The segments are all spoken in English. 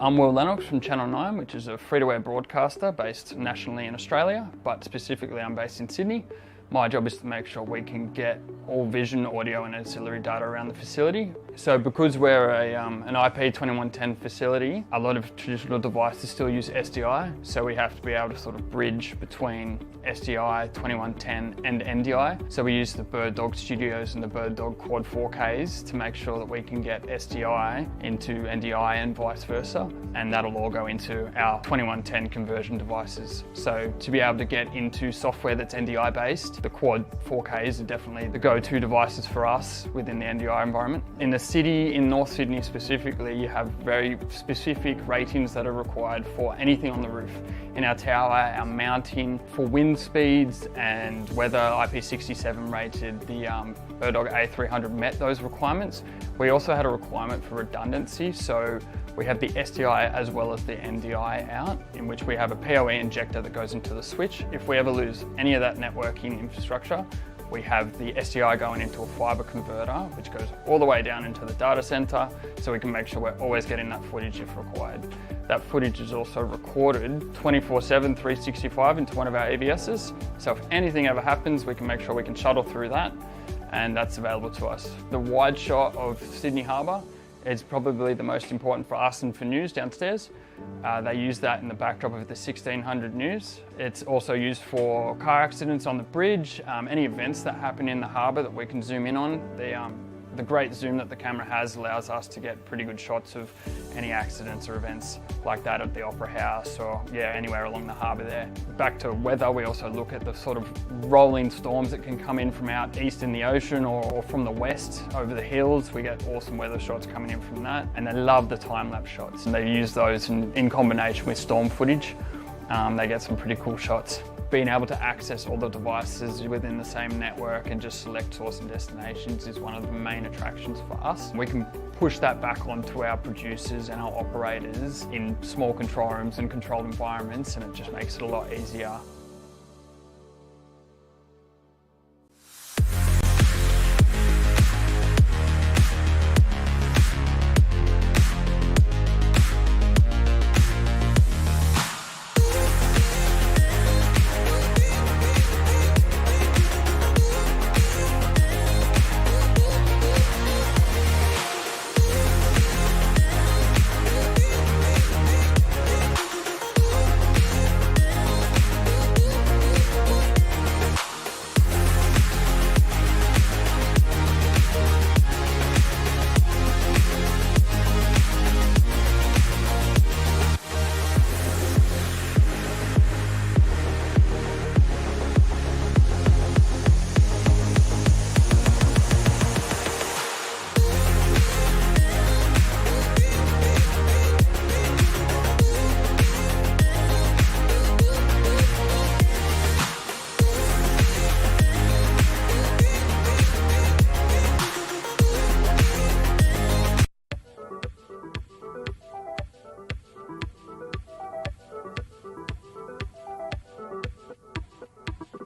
I'm Will Lennox from Channel 9, which is a free-to-air broadcaster based nationally in Australia, but specifically I'm based in Sydney. My job is to make sure we can get all vision, audio and ancillary data around the facility. So because we're an IP2110 facility, a lot of traditional devices still use SDI, so we have to be able to sort of bridge between SDI, 2110 and NDI. So we use the Bird Dog Studios and the Bird Dog Quad 4Ks to make sure that we can get SDI into NDI and vice versa, and that'll all go into our 2110 conversion devices. So to be able to get into software that's NDI based, the Quad 4Ks are definitely the go-to devices for us within the NDI environment. In the city, in North Sydney specifically, you have very specific ratings that are required for anything on the roof. In our tower, our mounting for wind speeds and weather, IP67 rated, the Bird Dog A300 met those requirements. We also had a requirement for redundancy, so we have the SDI as well as the NDI out, in which we have a PoE injector that goes into the switch. If we ever lose any of that networking infrastructure, we have the SDI going into a fiber converter, which goes all the way down into the data center, so we can make sure we're always getting that footage if required. That footage is also recorded 24/7, 365 into one of our EVSs. So if anything ever happens, we can make sure we can shuttle through that, and that's available to us. The wide shot of Sydney Harbour is probably the most important for us and for news downstairs. They use that in the backdrop of the 1600 news. It's also used for car accidents on the bridge, any events that happen in the harbour that we can zoom in on. The great zoom that the camera has allows us to get pretty good shots of any accidents or events like that at the Opera House or anywhere along the harbour there. Back to weather, we also look at the sort of rolling storms that can come in from out east in the ocean or from the west over the hills. We get awesome weather shots coming in from that, and they love the time-lapse shots, and they use those in combination with storm footage. They get some pretty cool shots. Being able to access all the devices within the same network and just select source and destinations is one of the main attractions for us. We can push that back onto our producers and our operators in small control rooms and controlled environments, and it just makes it a lot easier.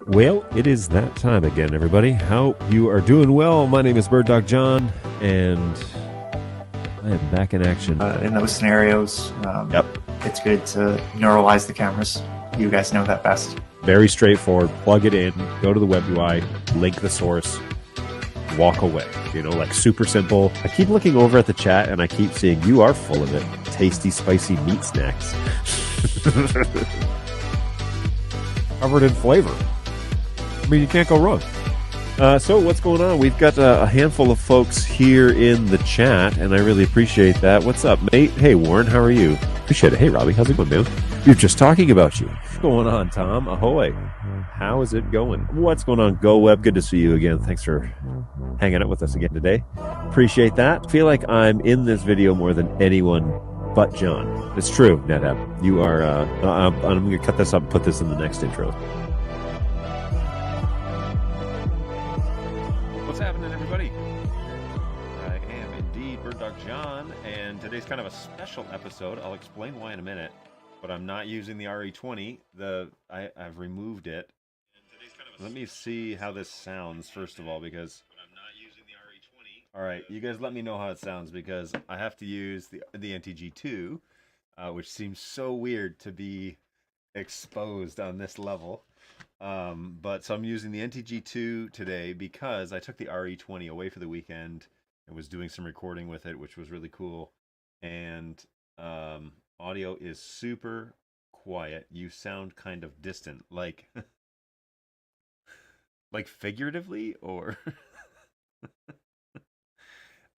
Well, it is that time again, everybody. Hope you are doing well. My name is Bird Dog John, and I am back in action. In those scenarios, it's good to neuralize the cameras. You guys know that best. Very straightforward. Plug it in, go to the web UI, link the source, walk away. Like super simple. I keep looking over at the chat, and I keep seeing you are full of it. Tasty, spicy meat snacks. Covered in flavor. I mean, you can't go wrong. So what's going on? We've got a handful of folks here in the chat, and I really appreciate that. What's up, mate? Hey, Warren, how are you? Appreciate it. Hey, Robbie, how's it going, man? We were just talking about you. What's going on, Tom? Ahoy. How is it going? What's going on, Go Web? Good to see you again. Thanks for hanging out with us again today. Appreciate that. Feel like I'm in this video more than anyone but John. It's true, NetApp. You are, I'm going to cut this up and put this in the next intro. What's happening, everybody? I am indeed Bird Dog John, and today's kind of a special episode. I'll explain why in a minute, but I'm not using the RE20. I've removed it. Let me see how this sounds, first of all, because all right, you guys let me know how it sounds, because I have to use the NTG2 which seems so weird to be exposed on this level. But so I'm using the NTG2 today because I took the RE20 away for the weekend and was doing some recording with it, which was really cool. And audio is super quiet. You sound kind of distant, like like figuratively or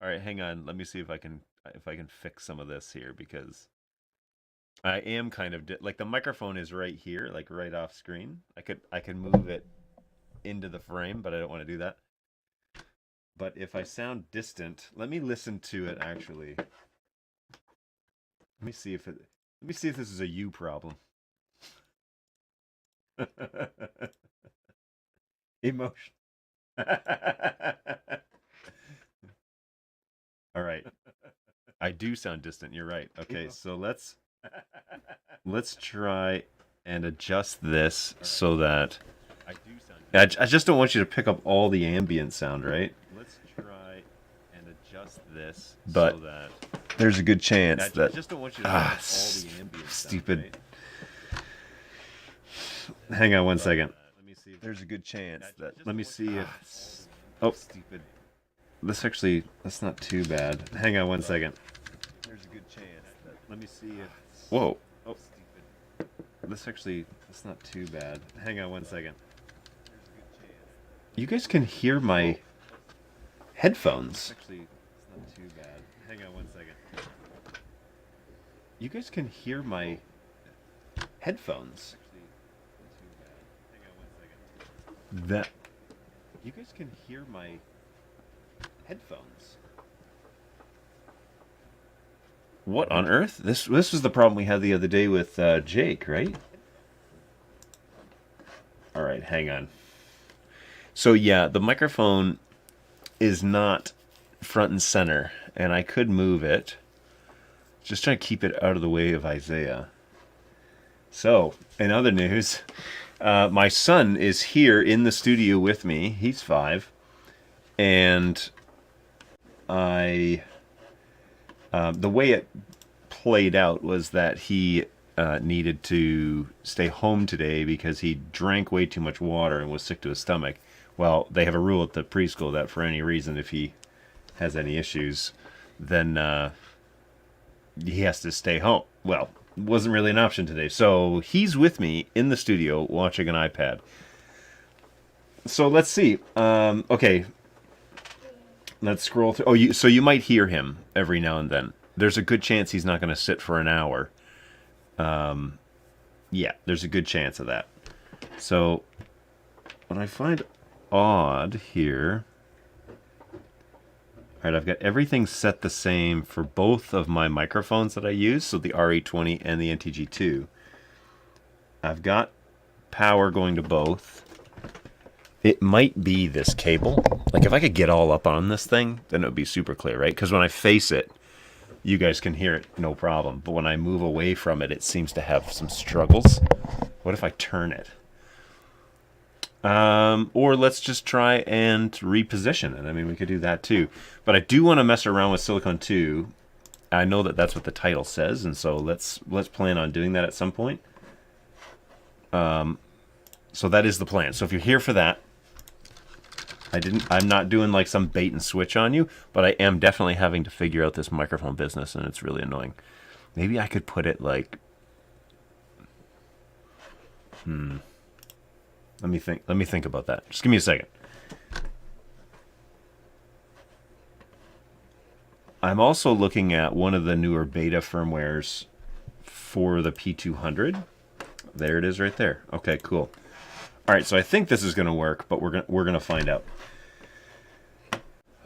all right, hang on. Let me see if I can fix some of this here because I am kind of like the microphone is right here, like right off screen. I could move it into the frame, but I don't want to do that. But if I sound distant, let me listen to it actually. Let me see if this is a you problem. Emotion. All right. I do sound distant. You're right. Okay, so let's try and adjust this so that I just don't want you to pick up all the ambient sound, right? Let's try and adjust this so that there's a good chance that I just don't want you to pick up all the ambient stupid sound, right? Hang on one second. Let me see if there's a good chance that let me see if stupid. That's not too bad. Hang on one second. There's a good chance that let me see if whoa. Oh, stupid. That's not too bad. Hang on one second. You guys can hear my headphones. It's not too bad. Hang on one second. You guys can hear my headphones. That you guys can hear my headphones. What on earth? This was the problem we had the other day with Jake, right? All right, hang on. So yeah, the microphone is not front and center, and I could move it. Just trying to keep it out of the way of Isaiah. So, in other news, my son is here in the studio with me. He's 5, and the way it played out was that he needed to stay home today because he drank way too much water and was sick to his stomach. Well, they have a rule at the preschool that for any reason, if he has any issues, then he has to stay home. Well, it wasn't really an option today. So he's with me in the studio watching an iPad. So let's see. Okay. Let's scroll through. Oh, so you might hear him every now and then. There's a good chance he's not going to sit for an hour. Yeah, there's a good chance of that. So what I find odd here. All right, I've got everything set the same for both of my microphones that I use, so the RE20 and the NTG2. I've got power going to both. It might be this cable. Like, if I could get all up on this thing, then it would be super clear, right? Because when I face it, you guys can hear it, no problem. But when I move away from it, it seems to have some struggles. What if I turn it? Or let's just try and reposition it. I mean, we could do that too. But I do want to mess around with SIL2. I know that that's what the title says, and so let's plan on doing that at some point. So that is the plan. So if you're here for that, I'm not doing like some bait and switch on you, but I am definitely having to figure out this microphone business, and it's really annoying. Maybe I could put it like, Let me think about that. Just give me a second. I'm also looking at one of the newer beta firmwares for the P200. There it is right there. Okay, cool. All right, so I think this is going to work, but we're going to find out.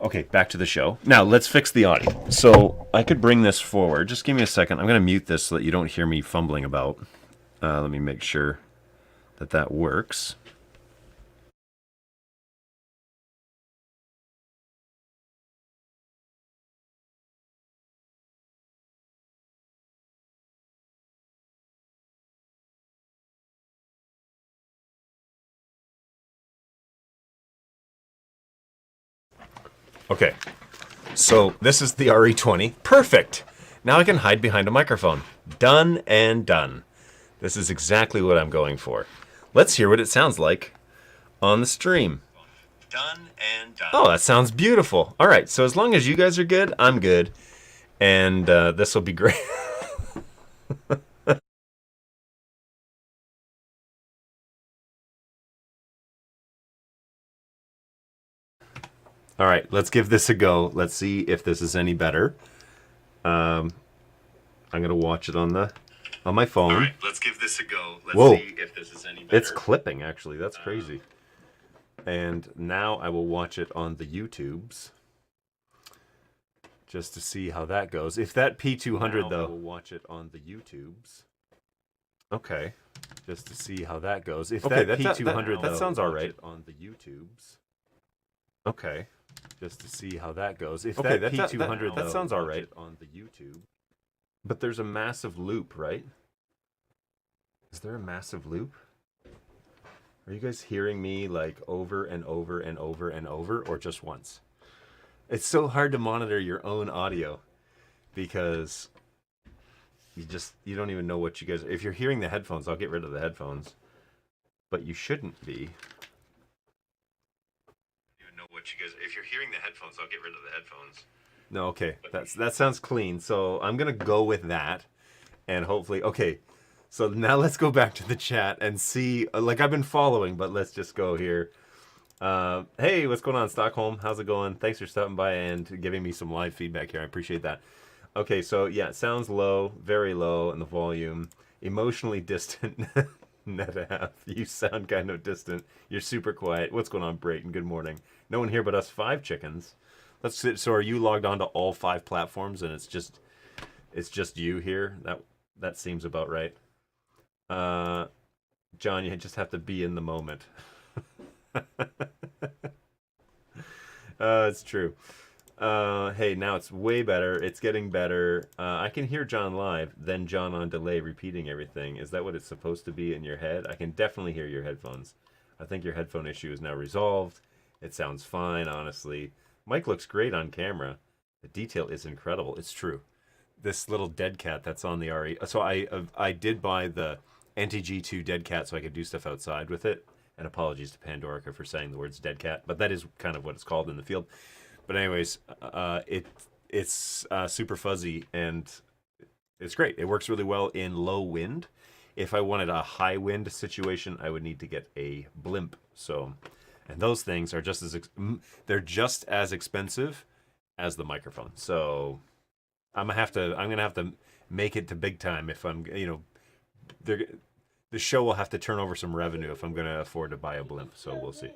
Okay, back to the show. Now, let's fix the audio. So I could bring this forward. Just give me a second. I'm going to mute this so that you don't hear me fumbling about. Let me make sure that that works. Okay, so this is the RE20. Perfect! Now I can hide behind a microphone. Done and done. This is exactly what I'm going for. Let's hear what it sounds like on the stream. Done and done. Oh, that sounds beautiful. All right, so as long as you guys are good, I'm good. And this will be great. All right, let's give this a go. Let's see if this is any better. I'm gonna watch it on my phone. All right, let's give this a go. Let's see if this is any better. It's clipping, actually. That's crazy. And now I will watch it on the YouTubes, just to see how that goes. If that P200 though, I will watch it on the YouTubes. Okay, just to see how that goes. If that P200 that sounds all right on the YouTubes. Okay, just to see how that goes. If that P200 that sounds all right on the YouTube. But there's a massive loop, right? Is there a massive loop? Are you guys hearing me like over and over and over and over, or just once? It's so hard to monitor your own audio because you don't even know what you guys. If you're hearing the headphones, I'll get rid of the headphones. But you shouldn't be. Even know what you guys. If you're hearing the headphones, I'll get rid of the headphones. No, okay, that sounds clean. So I'm gonna go with that, and hopefully, okay. So now let's go back to the chat and see. Like I've been following, but let's just go here. Hey, what's going on, Stockholm? How's it going? Thanks for stopping by and giving me some live feedback here. I appreciate that. Okay, so yeah, it sounds low, very low in the volume. Emotionally distant. NetApp, you sound kind of distant. You're super quiet. What's going on, Brayton? Good morning. No one here but us 5 chickens. Let's sit. So are you logged on to all 5 platforms and it's just you here? That seems about right. John, you just have to be in the moment. It's true. Hey, now it's way better. It's getting better. I can hear John live, then John on delay repeating everything. Is that what it's supposed to be in your head? I can definitely hear your headphones. I think your headphone issue is now resolved. It sounds fine, honestly. Mike looks great on camera. The detail is incredible. It's true. This little dead cat that's on the RE. So I did buy the NTG2 dead cat so I could do stuff outside with it. And apologies to Pandorica for saying the words dead cat, but that is kind of what it's called in the field. But anyways, it's super fuzzy and it's great. It works really well in low wind. If I wanted a high wind situation, I would need to get a blimp. So, and those things are just as expensive as the microphone. So I'm gonna have to make it to big time if I'm, the show will have to turn over some revenue if I'm gonna afford to buy a blimp. So we'll see.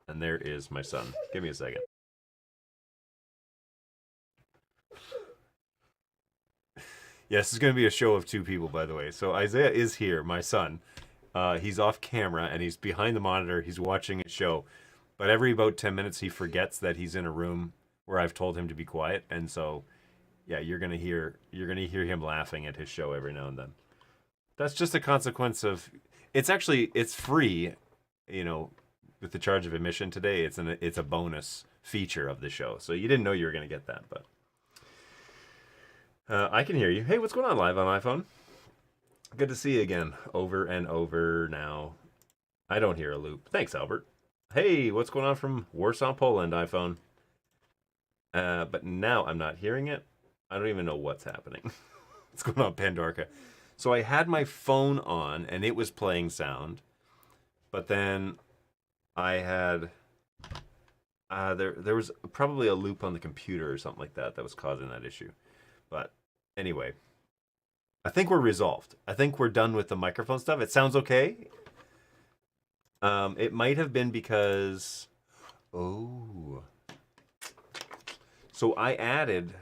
And there is my son. Give me a second. Yes, this is going to be a show of 2 people, by the way. So Isaiah is here, my son. He's off camera, and he's behind the monitor. He's watching a show. But every about 10 minutes, he forgets that he's in a room where I've told him to be quiet. And so, yeah, you're going to hear him laughing at his show every now and then. That's just a consequence of... It's free, with the charge of admission today. It's a bonus feature of the show. So you didn't know you were going to get that, but... I can hear you. Hey, what's going on live on iPhone? Good to see you again. Over and over now. I don't hear a loop. Thanks, Albert. Hey, what's going on from Warsaw, Poland, iPhone? But now I'm not hearing it. I don't even know what's happening. What's going on, Pandorica? So I had my phone on, and it was playing sound. But then I had... there was probably a loop on the computer or something like that was causing that issue. But anyway, I think we're resolved. I think we're done with the microphone stuff. It sounds okay. It might have been because... Oh. So I added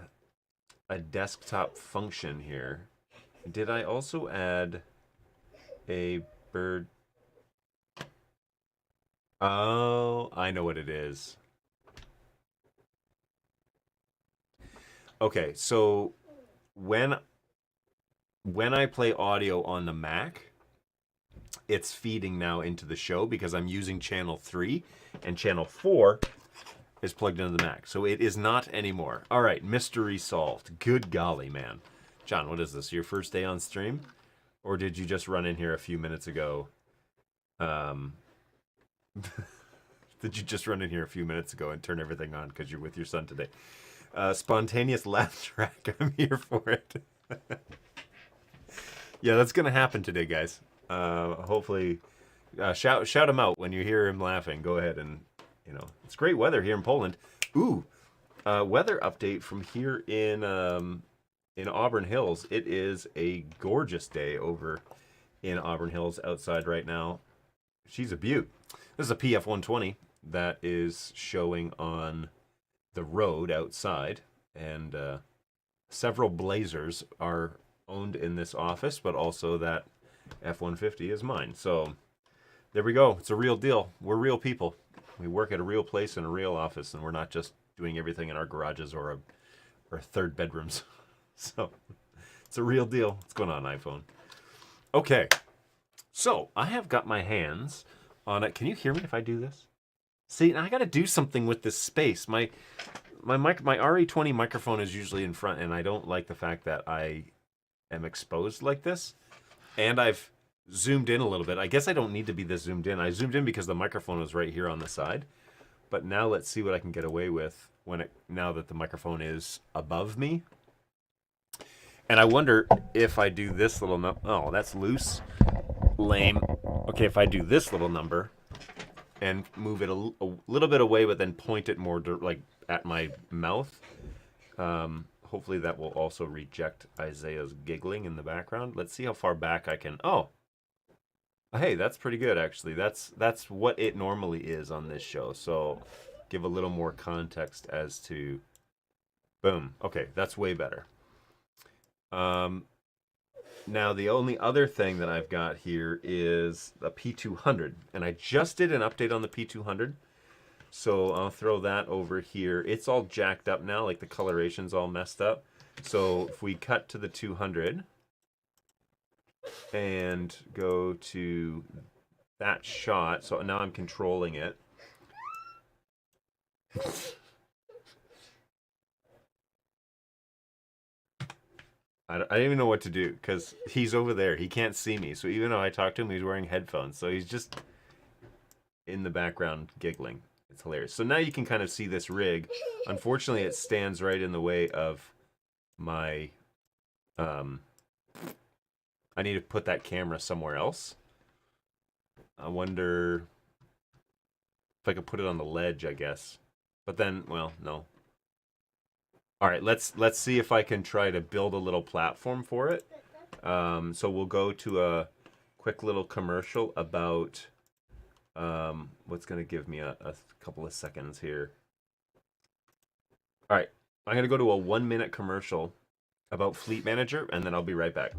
a desktop function here. Did I also add a bird? Oh, I know what it is. Okay, so when I play audio on the Mac, it's feeding now into the show because I'm using channel 3 and channel 4 is plugged into the Mac. So it is not anymore. All right, mystery solved. Good golly, man. John, what is this? Your first day on stream? Or did you just run in here a few minutes ago? Did you just run in here a few minutes ago and turn everything on because you're with your son today? Spontaneous laugh track. I'm here for it. Yeah, that's going to happen today, guys. Hopefully, shout him out when you hear him laughing. Go ahead and, it's great weather here in Poland. Ooh, weather update from here in Auburn Hills. It is a gorgeous day over in Auburn Hills outside right now. She's a beaut. This is a PF120 that is showing on the road outside, and several Blazers are owned in this office, but also that F-150 is mine. So there we go. It's a real deal. We're real people. We work at a real place in a real office, and we're not just doing everything in our garages or our third bedrooms. So it's a real deal. What's going on, iPhone? Okay. So I have got my hands on it. Can you hear me if I do this? See, I got to do something with this space. My RE20 microphone is usually in front, and I don't like the fact that I am exposed like this. And I've zoomed in a little bit. I guess I don't need to be this zoomed in. I zoomed in because the microphone was right here on the side. But now let's see what I can get away with now that the microphone is above me. And I wonder if I do this little number. Oh, that's loose. Lame. Okay, if I do this little number and move it a little bit away, but then point it more like at my mouth, hopefully that will also reject Isaiah's giggling in the background. Let's see how far back I can. Oh, hey, that's pretty good actually. That's what it normally is on this show. So give a little more context as to. Boom. Okay, that's way better. Now the only other thing that I've got here is the P200, and I just did an update on the P200, so I'll throw that over here. It's all jacked up now, like the coloration's all messed up. So if we cut to the 200 and go to that shot, so now I'm controlling it. I don't even know what to do because he's over there. He can't see me. So even though I talk to him, he's wearing headphones. So he's just in the background giggling. It's hilarious. So now you can kind of see this rig. Unfortunately, it stands right in the way of my... I need to put that camera somewhere else. I wonder if I could put it on the ledge, I guess. But then, well, no. All right, let's see if I can try to build a little platform for it. So we'll go to a quick little commercial about what's going to give me a couple of seconds here. All right, I'm going to go to a 1-minute commercial about Fleet Manager, and then I'll be right back.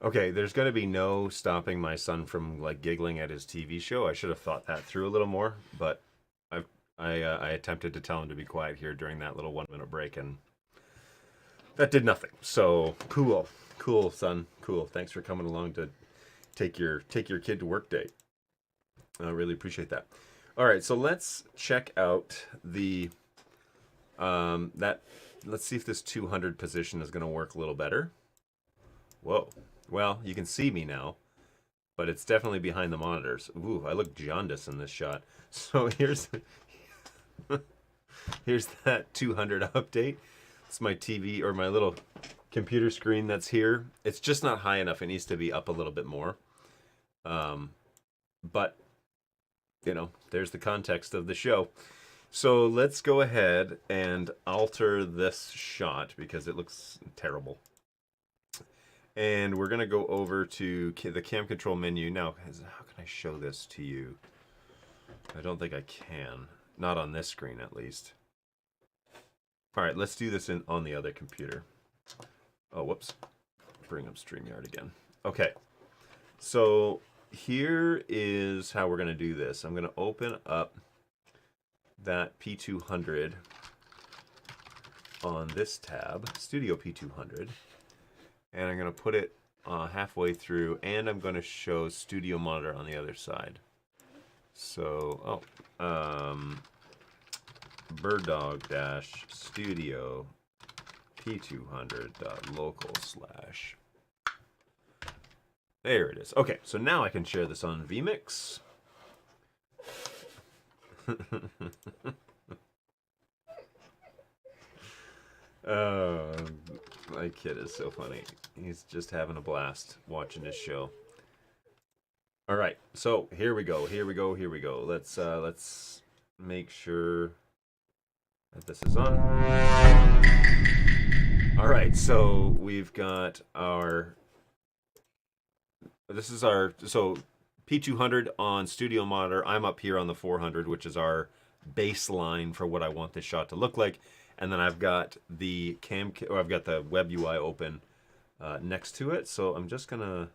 Okay, there's going to be no stopping my son from like giggling at his TV show. I should have thought that through a little more, but I attempted to tell him to be quiet here during that little 1-minute break, and that did nothing. So cool, son, cool. Thanks for coming along to take your kid to work day. I really appreciate that. All right, so let's check out the let's see if this 200 position is going to work a little better. Whoa. Well, you can see me now, but it's definitely behind the monitors. Ooh, I look jaundiced in this shot. So here's that 200 update. It's my TV or my little computer screen that's here. It's just not high enough. It needs to be up a little bit more. But you know, there's the context of the show. So let's go ahead and alter this shot because it looks terrible. And we're going to go over to the cam control menu. Now, how can I show this to you? I don't think I can. Not on this screen, at least. All right, let's do this on the other computer. Oh, whoops. Bring up StreamYard again. Okay. So here is how we're going to do this. I'm going to open up that P200 on this tab, Studio P200, and I'm going to put it halfway through, and I'm going to show Studio Monitor on the other side. So, birddog-studio p200.local/. There it is. Okay, so now I can share this on vMix. Oh, my kid is so funny. He's just having a blast watching this show. All right, so here we go. Let's make sure that this is on. All right, so we've got our. This is our P200 on Studio Monitor. I'm up here on the 400, which is our baseline for what I want this shot to look like. And then I've got the I've got the web UI open next to it. So I'm just gonna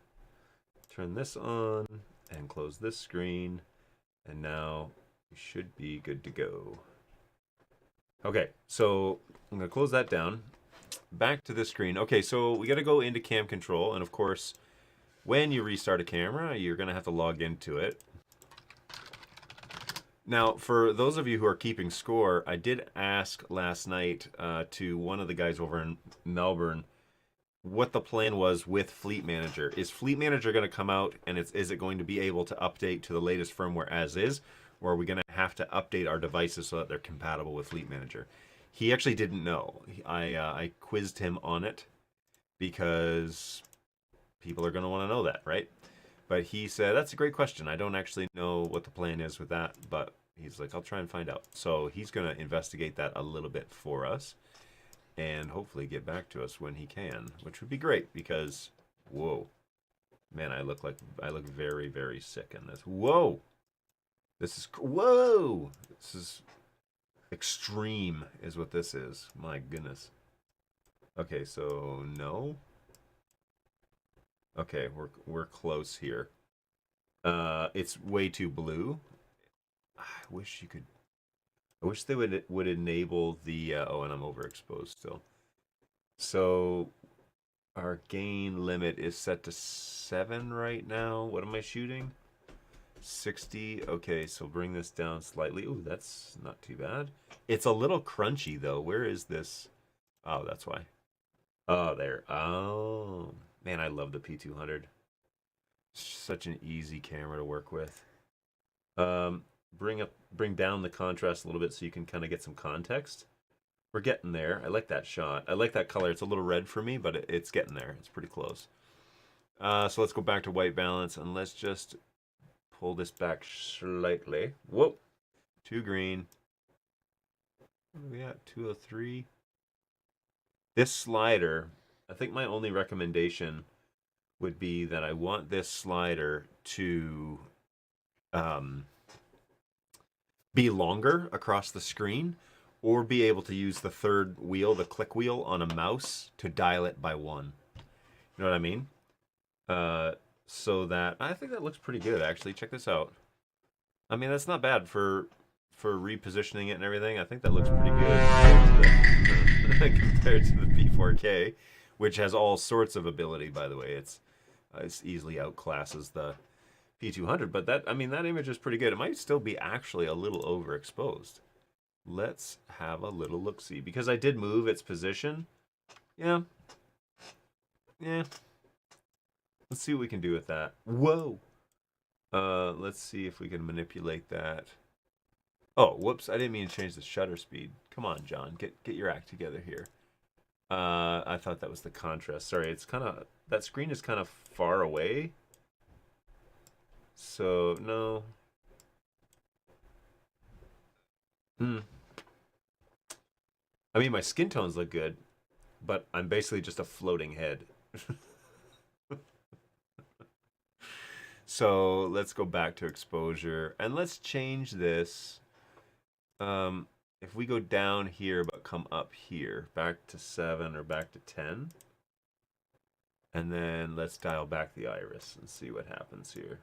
turn this on and close this screen, and now we should be good to go. Okay, so I'm gonna close that down. Back to this screen. Okay, so we got to go into cam control, and of course, when you restart a camera, you're gonna have to log into it. Now, for those of you who are keeping score, I did ask last night to one of the guys over in Melbourne what the plan was with Fleet Manager. Is Fleet Manager going to come out, and is it going to be able to update to the latest firmware as is, or are we going to have to update our devices so that they're compatible with Fleet Manager? He actually didn't know. I quizzed him on it because people are going to want to know that, right? But he said, that's a great question. I don't actually know what the plan is with that, but he's like, I'll try and find out. So he's going to investigate that a little bit for us and hopefully get back to us when he can, which would be great because, whoa, man, I look very, very sick in this. Whoa, whoa, this is extreme is what this is. My goodness. Okay, so no. Okay, we're close here. It's way too blue. I wish you could. I wish they would enable the. Oh, and I'm overexposed still. So our gain limit is set to 7 right now. What am I shooting? 60. Okay, so bring this down slightly. Ooh, that's not too bad. It's a little crunchy though. Where is this? Oh, that's why. Oh, there. Oh. Man, I love the P200. Such an easy camera to work with. Bring down the contrast a little bit so you can kind of get some context. We're getting there. I like that shot. I like that color. It's a little red for me, but it's getting there. It's pretty close. So let's go back to white balance and let's just pull this back slightly. Whoa, too green. What are we at? 203. This slider. I think my only recommendation would be that I want this slider to be longer across the screen, or be able to use the third wheel, the click wheel on a mouse to dial it by 1. You know what I mean? So that I think that looks pretty good actually. Check this out. I mean, that's not bad for repositioning it and everything. I think that looks pretty good compared to the P4K. Which has all sorts of ability, by the way. It's easily outclasses the P200, but that image is pretty good. It might still be actually a little overexposed. Let's have a little look-see, because I did move its position. Yeah. Let's see what we can do with that. Whoa. Let's see if we can manipulate that. Oh, whoops! I didn't mean to change the shutter speed. Come on, John, get your act together here. I thought that was the contrast. Sorry, it's kind of, that screen is kind of far away. So, no. Hmm. I mean, my skin tones look good, but I'm basically just a floating head. So let's go back to exposure and let's change this. If we go down here but come up here, back to 7 or back to 10, and then let's dial back the iris and see what happens here.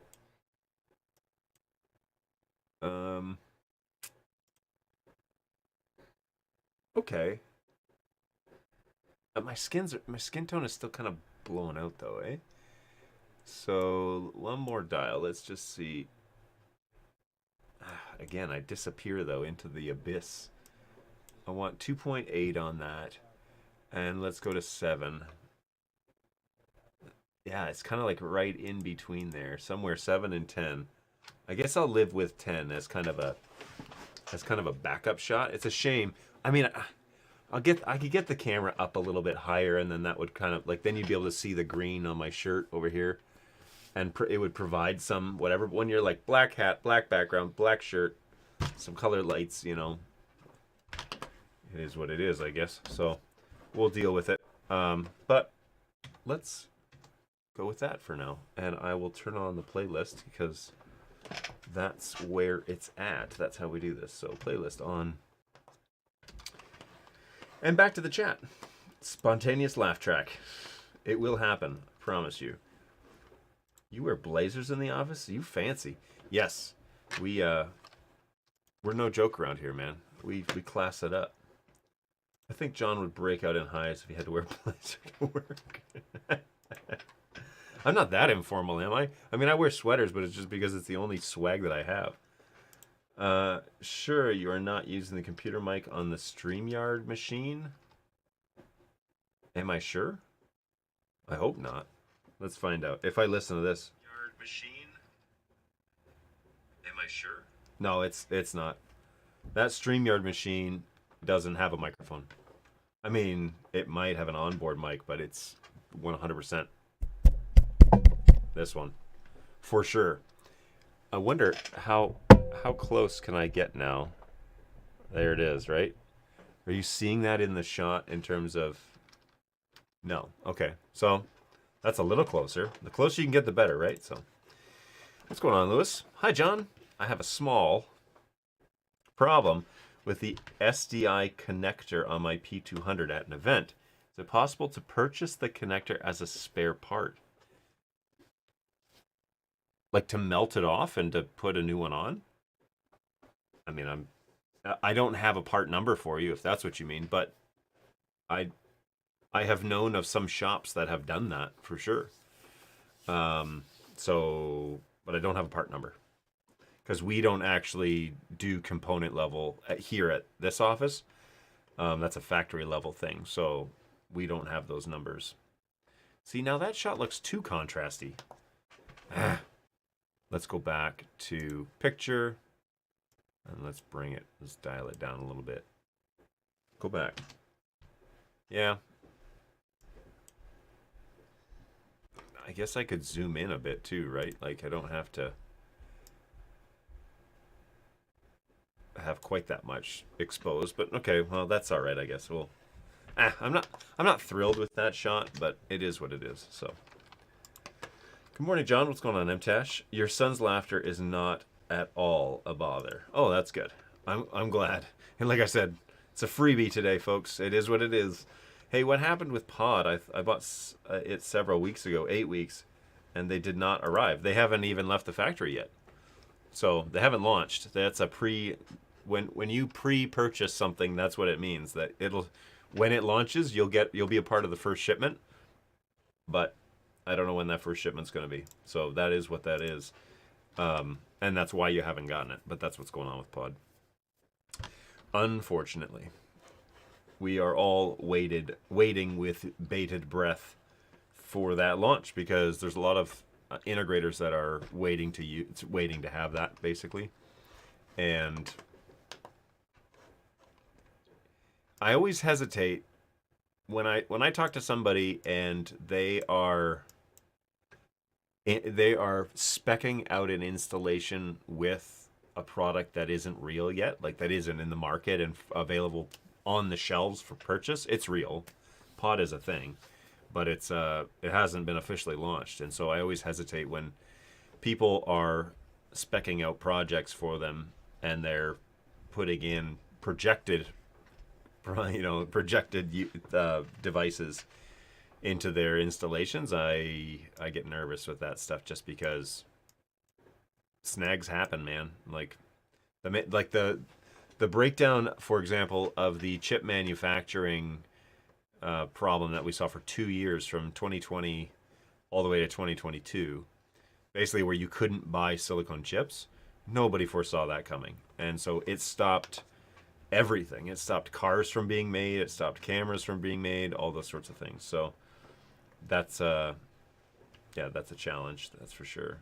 Okay. My skin tone is still kind of blown out though, eh? So one more dial. Let's just see. Again, I disappear though into the abyss. I want 2.8 on that, and let's go to 7. Yeah, it's kind of like right in between there, somewhere 7 and 10. I guess I'll live with 10 as kind of a backup shot. It's a shame. I mean, I could get the camera up a little bit higher, and then that would kind of like then you'd be able to see the green on my shirt over here, and it would provide some whatever. When you're like black hat, black background, black shirt, some colored lights, you know, it is what it is, I guess. So we'll deal with it. But let's go with that for now, and I will turn on the playlist because that's where it's at. That's how we do this. So playlist on. And back to the chat. Spontaneous laugh track. It will happen, I promise you. You wear blazers in the office? You fancy. Yes. We're no joke around here, man. We class it up. I think John would break out in highs if he had to wear a blazer to work. I'm not that informal, am I? I mean, I wear sweaters, but it's just because it's the only swag that I have. Sure, you are not using the computer mic on the StreamYard machine. Am I sure? I hope not. Let's find out. If I listen to this. Yard machine. Am I sure? No, it's not. That StreamYard machine doesn't have a microphone. I mean, it might have an onboard mic, but it's 100% this one. For sure. I wonder how close can I get now? There it is, right? Are you seeing that in the shot in terms of... No. Okay. So that's a little closer. The closer you can get, the better, right? So what's going on, Lewis? Hi, John. I have a small problem with the SDI connector on my P200 at an event. Is it possible to purchase the connector as a spare part? Like to melt it off and to put a new one on? I mean, I don't have a part number for you if that's what you mean, but I have known of some shops that have done that for sure. So, but I don't have a part number because we don't actually do component level here at this office. That's a factory level thing, so we don't have those numbers. See, now that shot looks too contrasty. Let's go back to picture. And let's dial it down a little bit. Go back. Yeah. I guess I could zoom in a bit too, right? Like I don't have to have quite that much exposed, but okay, well that's all right, I guess. Well, I'm not thrilled with that shot, but it is what it is. So, good morning, John. What's going on, MTash? Your son's laughter is not at all a bother. Oh, that's good. I'm glad. And like I said, it's a freebie today, folks. It is what it is. Hey, what happened with Pod? I bought it several weeks ago, 8 weeks, and they did not arrive. They haven't even left the factory yet. So they haven't launched. That's a when you pre-purchase something, that's what it means. That when it launches, you'll be a part of the first shipment. But I don't know when that first shipment's going to be. So that is what that is. And that's why you haven't gotten it. But that's what's going on with Pod. Unfortunately, we are all waiting with bated breath for that launch because there's a lot of integrators that are waiting to have that basically. And I always hesitate when I talk to somebody and they are speccing out an installation with a product that isn't real yet, like that isn't in the market and available on the shelves for purchase. It's real. Pod is a thing, but it hasn't been officially launched. And so I always hesitate when people are speccing out projects for them and they're putting in projected devices into their installations. I get nervous with that stuff just because snags happen, man. Like the breakdown, for example, of the chip manufacturing problem that we saw for 2 years from 2020 all the way to 2022, basically where you couldn't buy silicone chips. Nobody foresaw that coming, and so it stopped everything. It stopped cars from being made. It stopped cameras from being made. All those sorts of things. So that's that's a challenge. That's for sure.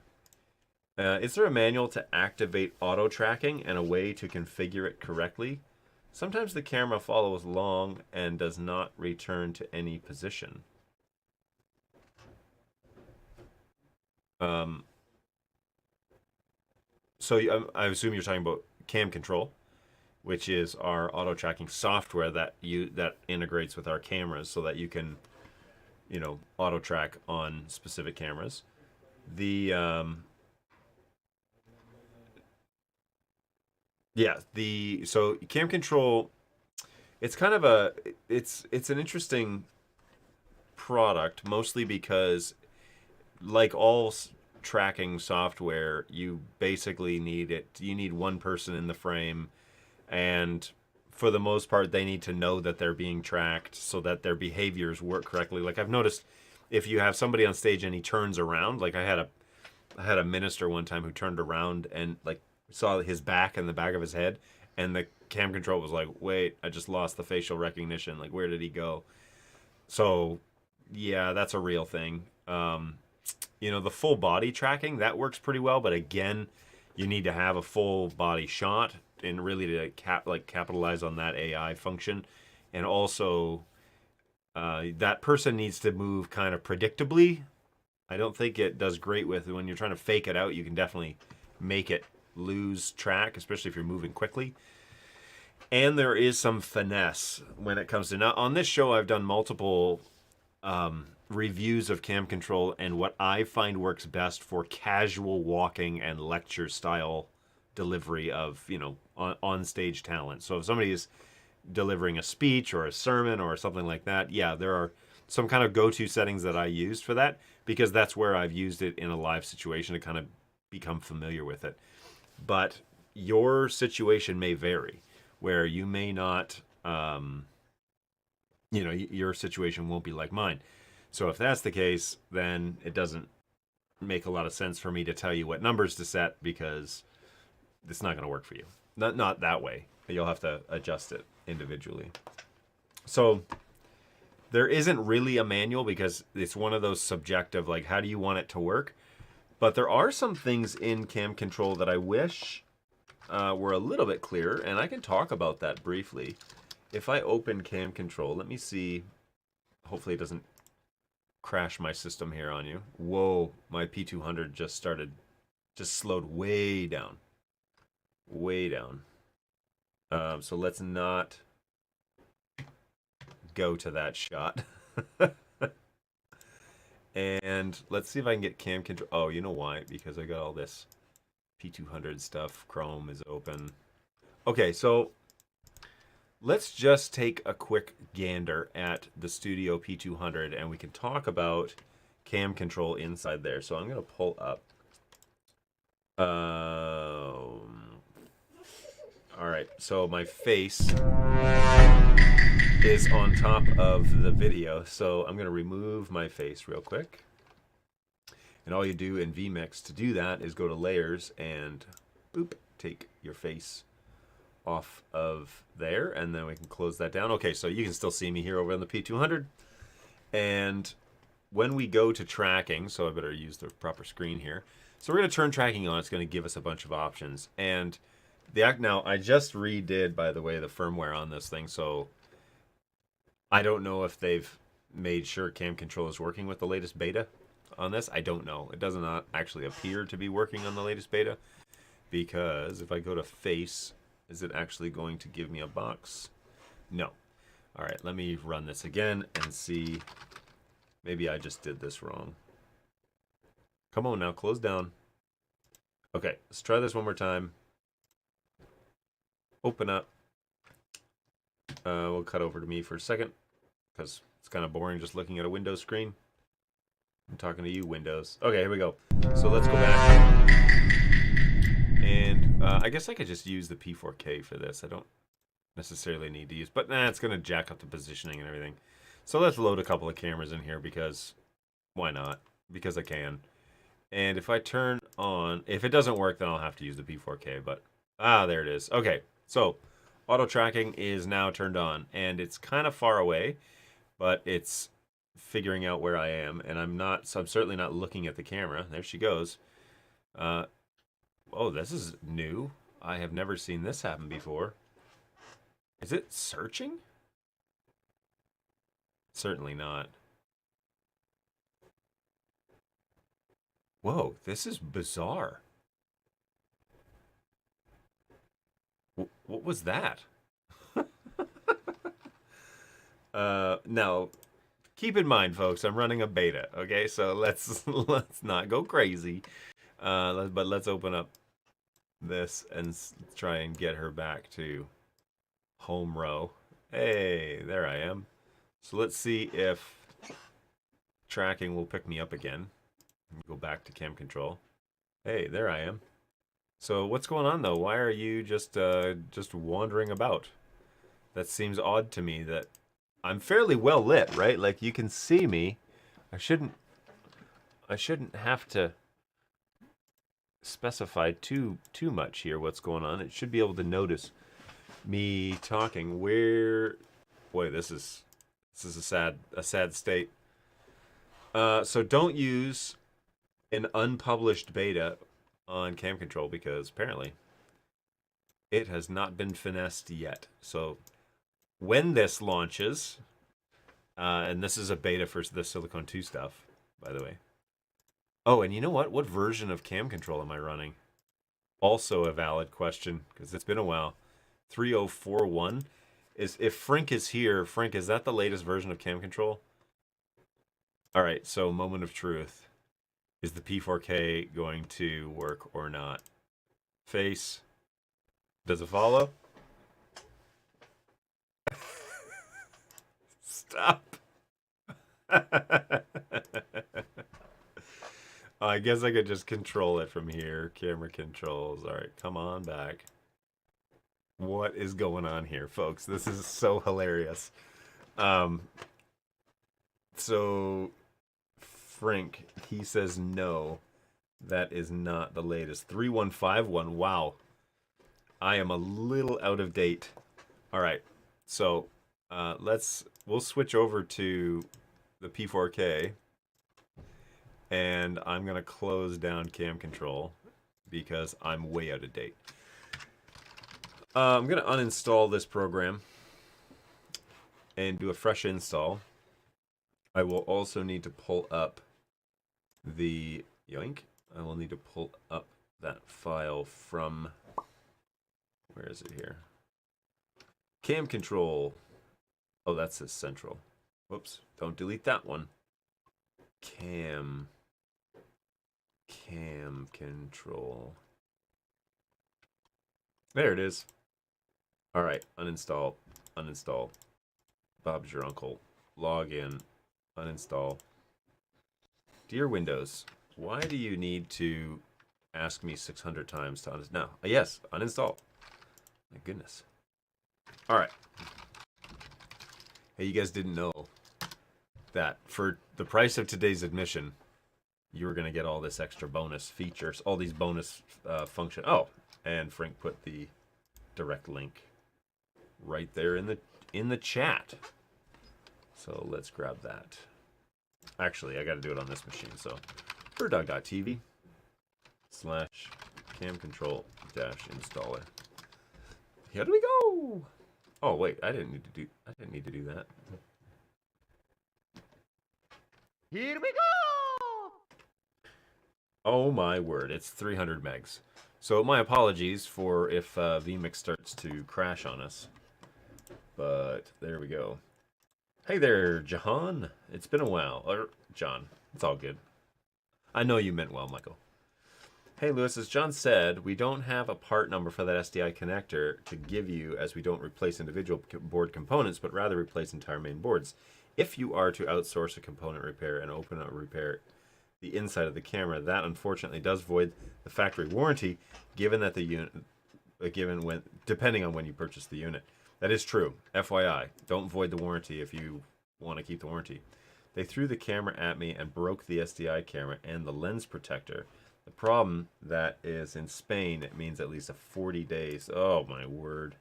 Is there a manual to activate auto tracking and a way to configure it correctly? Sometimes the camera follows along and does not return to any position. So I assume you're talking about Cam Control, which is our auto tracking software that integrates with our cameras so that you can, auto track on specific cameras. So Cam Control, it's kind of it's an interesting product, mostly because, like all tracking software, you basically need one person in the frame, and for the most part they need to know that they're being tracked so that their behaviors work correctly. Like I've noticed, if you have somebody on stage and he turns around, like I had a minister one time who turned around and like saw his back and the back of his head, and the Cam Control was like, wait, I just lost the facial recognition, like where did he go? So yeah, that's a real thing. The full body tracking, that works pretty well, but again, you need to have a full body shot and really to capitalize on that AI function. And also that person needs to move kind of predictably. I don't think it does great with when you're trying to fake it out. You can definitely make it lose track, especially if you're moving quickly. And there is some finesse when it comes to, now on this show I've done multiple reviews of Cam Control and what I find works best for casual walking and lecture style delivery of on stage talent. So if somebody is delivering a speech or a sermon or something like that, yeah, there are some kind of go-to settings that I used for that, because that's where I've used it in a live situation to kind of become familiar with it. But your situation may vary, where you may not, your situation won't be like mine. So if that's the case, then it doesn't make a lot of sense for me to tell you what numbers to set, because it's not going to work for you. Not that way. You'll have to adjust it individually. So there isn't really a manual, because it's one of those subjective, like, how do you want it to work? But there are some things in Cam Control that I wish were a little bit clearer, and I can talk about that briefly. If I open Cam Control, let me see. Hopefully it doesn't crash my system here on you. Whoa, my P200 just slowed way down. Way down. So let's not go to that shot. And let's see if I can get Cam Control. Oh, you know why? Because I got all this P200 stuff. Chrome is open. Okay, so let's just take a quick gander at the Studio P200 and we can talk about Cam Control inside there. So I'm going to pull up. All right, so my face is on top of the video, so I'm going to remove my face real quick. And all you do in vMix to do that is go to Layers and boop, take your face off of there, and then we can close that down. Okay, so you can still see me here over on the P200. And when we go to tracking, so I better use the proper screen here. So we're going to turn tracking on. It's going to give us a bunch of options. And now I just redid, by the way, the firmware on this thing, so I don't know if they've made sure Cam Control is working with the latest beta on this. I don't know. It does not actually appear to be working on the latest beta. because if I go to face, is it actually going to give me a box? No. All right, let me run this again and see. Maybe I just did this wrong. Come on now, close down. Okay, let's try this one more time. Open up. We'll cut over to me for a second because it's kind of boring just looking at a Windows screen. I'm talking to you, Windows. Okay, here we go. So let's go back. And I guess I could just use the P4K for this. I don't necessarily need to use, but nah, it's going to jack up the positioning and everything. So let's load a couple of cameras in here because why not? Because I can. And if I turn on, if it doesn't work, then I'll have to use the P4K, but there it is. Okay, so auto tracking is now turned on, and it's kind of far away, but it's figuring out where I am, and I'm certainly not looking at the camera. There she goes. Oh, this is new. I have never seen this happen before. Is it searching? Certainly not. Whoa, this is bizarre. What was that? Now, keep in mind, folks, I'm running a beta, okay? So let's not go crazy. But let's open up this and try and get her back to home row. Hey, there I am. So let's see if tracking will pick me up again. Go back to cam control. Hey, there I am. So what's going on though? Why are you just wandering about? That seems odd to me. That I'm fairly well lit, right? Like you can see me. I shouldn't have to specify too much here what's going on. It should be able to notice me talking. Where, boy, this is a sad state. So don't use an unpublished beta on cam control because apparently it has not been finessed yet. So when this launches, and this is a beta for the SIL2 stuff, by the way. Oh, and you know what? What version of cam control am I running? Also a valid question because it's been a while. 3041 is, if Frank is here, Frank, is that the latest version of cam control? All right, so moment of truth. Is the P4K going to work or not? Face. Does it follow? Stop. I guess I could just control it from here. Camera controls. All right, come on back. What is going on here, folks? This is so hilarious. So Frank, he says no. That is not the latest. 3151. Wow. I am a little out of date. All right. So, we'll switch over to the P4K. And I'm going to close down cam control because I'm way out of date. I'm going to uninstall this program and do a fresh install. I will also need to pull up the yoink. I will need to pull up that file from, where is it here? Cam control. Oh, that says central. Whoops, don't delete that one. Cam control. There it is. All right, uninstall. Bob's your uncle. Log in. Uninstall. Dear Windows, why do you need to ask me 600 times to uninstall? No. Yes, uninstall. My goodness. All right. Hey, you guys didn't know that for the price of today's admission, you were going to get all this extra bonus features, all these bonus function. Oh, and Frank put the direct link right there in the chat. So let's grab that. Actually, I got to do it on this machine. So birdog.tv/camcontrol-installer. Here we go. Oh wait, I didn't need to do that. Here we go. Oh my word, it's 300 megs. So my apologies for if vMix starts to crash on us. But there we go. Hey there, Jahan. It's been a while. Or John. It's all good. I know you meant well, Michael. Hey, Lewis, as John said, we don't have a part number for that SDI connector to give you, as we don't replace individual board components, but rather replace entire main boards. If you are to outsource a component repair and open up repair the inside of the camera, that unfortunately does void the factory warranty, given that the unit, depending on when you purchase the unit. That is true. FYI, don't void the warranty if you want to keep the warranty. They threw the camera at me and broke the SDI camera and the lens protector. The problem that is in Spain, it means at least a 40 days. Oh my word.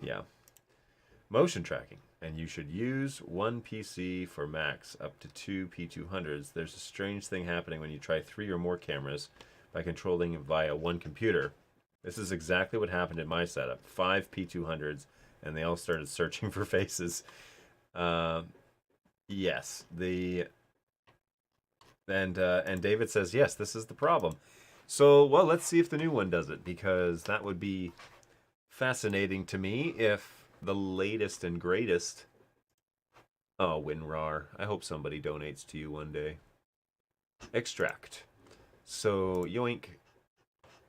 Yeah. Motion tracking. And you should use one PC for max, up to 2 P200s. There's a strange thing happening when you try 3 or more cameras by controlling via one computer. This is exactly what happened in my setup. 5 P200s, and they all started searching for faces. Yes, and David says, yes, this is the problem. So, well, let's see if the new one does it, because that would be fascinating to me if the latest and greatest... Oh, WinRAR. I hope somebody donates to you one day. Extract. So, yoink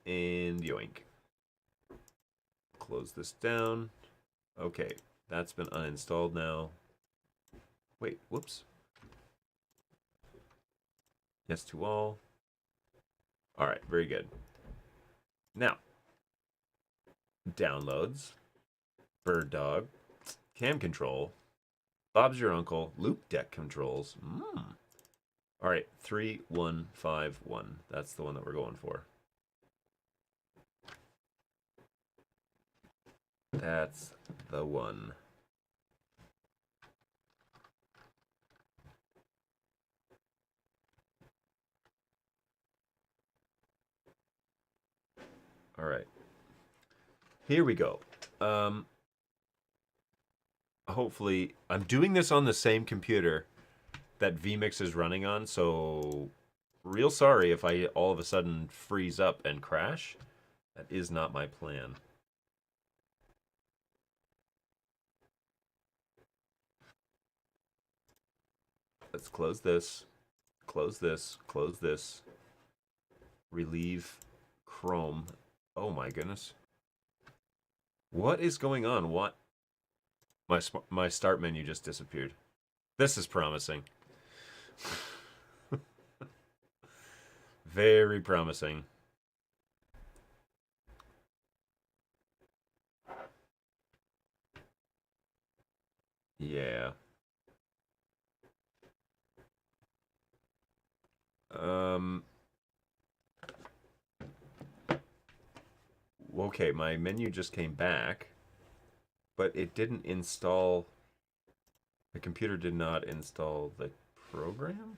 and yoink. Close this down. Okay, that's been uninstalled now. Wait, whoops. Yes to all. All right, very good. Now, downloads, Bird Dog, cam control, Bob's Your Uncle, loop deck controls. All right, 3151. That's the one that we're going for. That's the one. All right. Here we go. Hopefully, I'm doing this on the same computer that vMix is running on, so real sorry if I all of a sudden freeze up and crash. That is not my plan. Let's close this, close this, close this, relieve Chrome. Oh my goodness. What is going on? What? My start menu just disappeared. This is promising. Very promising. Yeah. Okay, my menu just came back, but it didn't install. The computer did not install the program.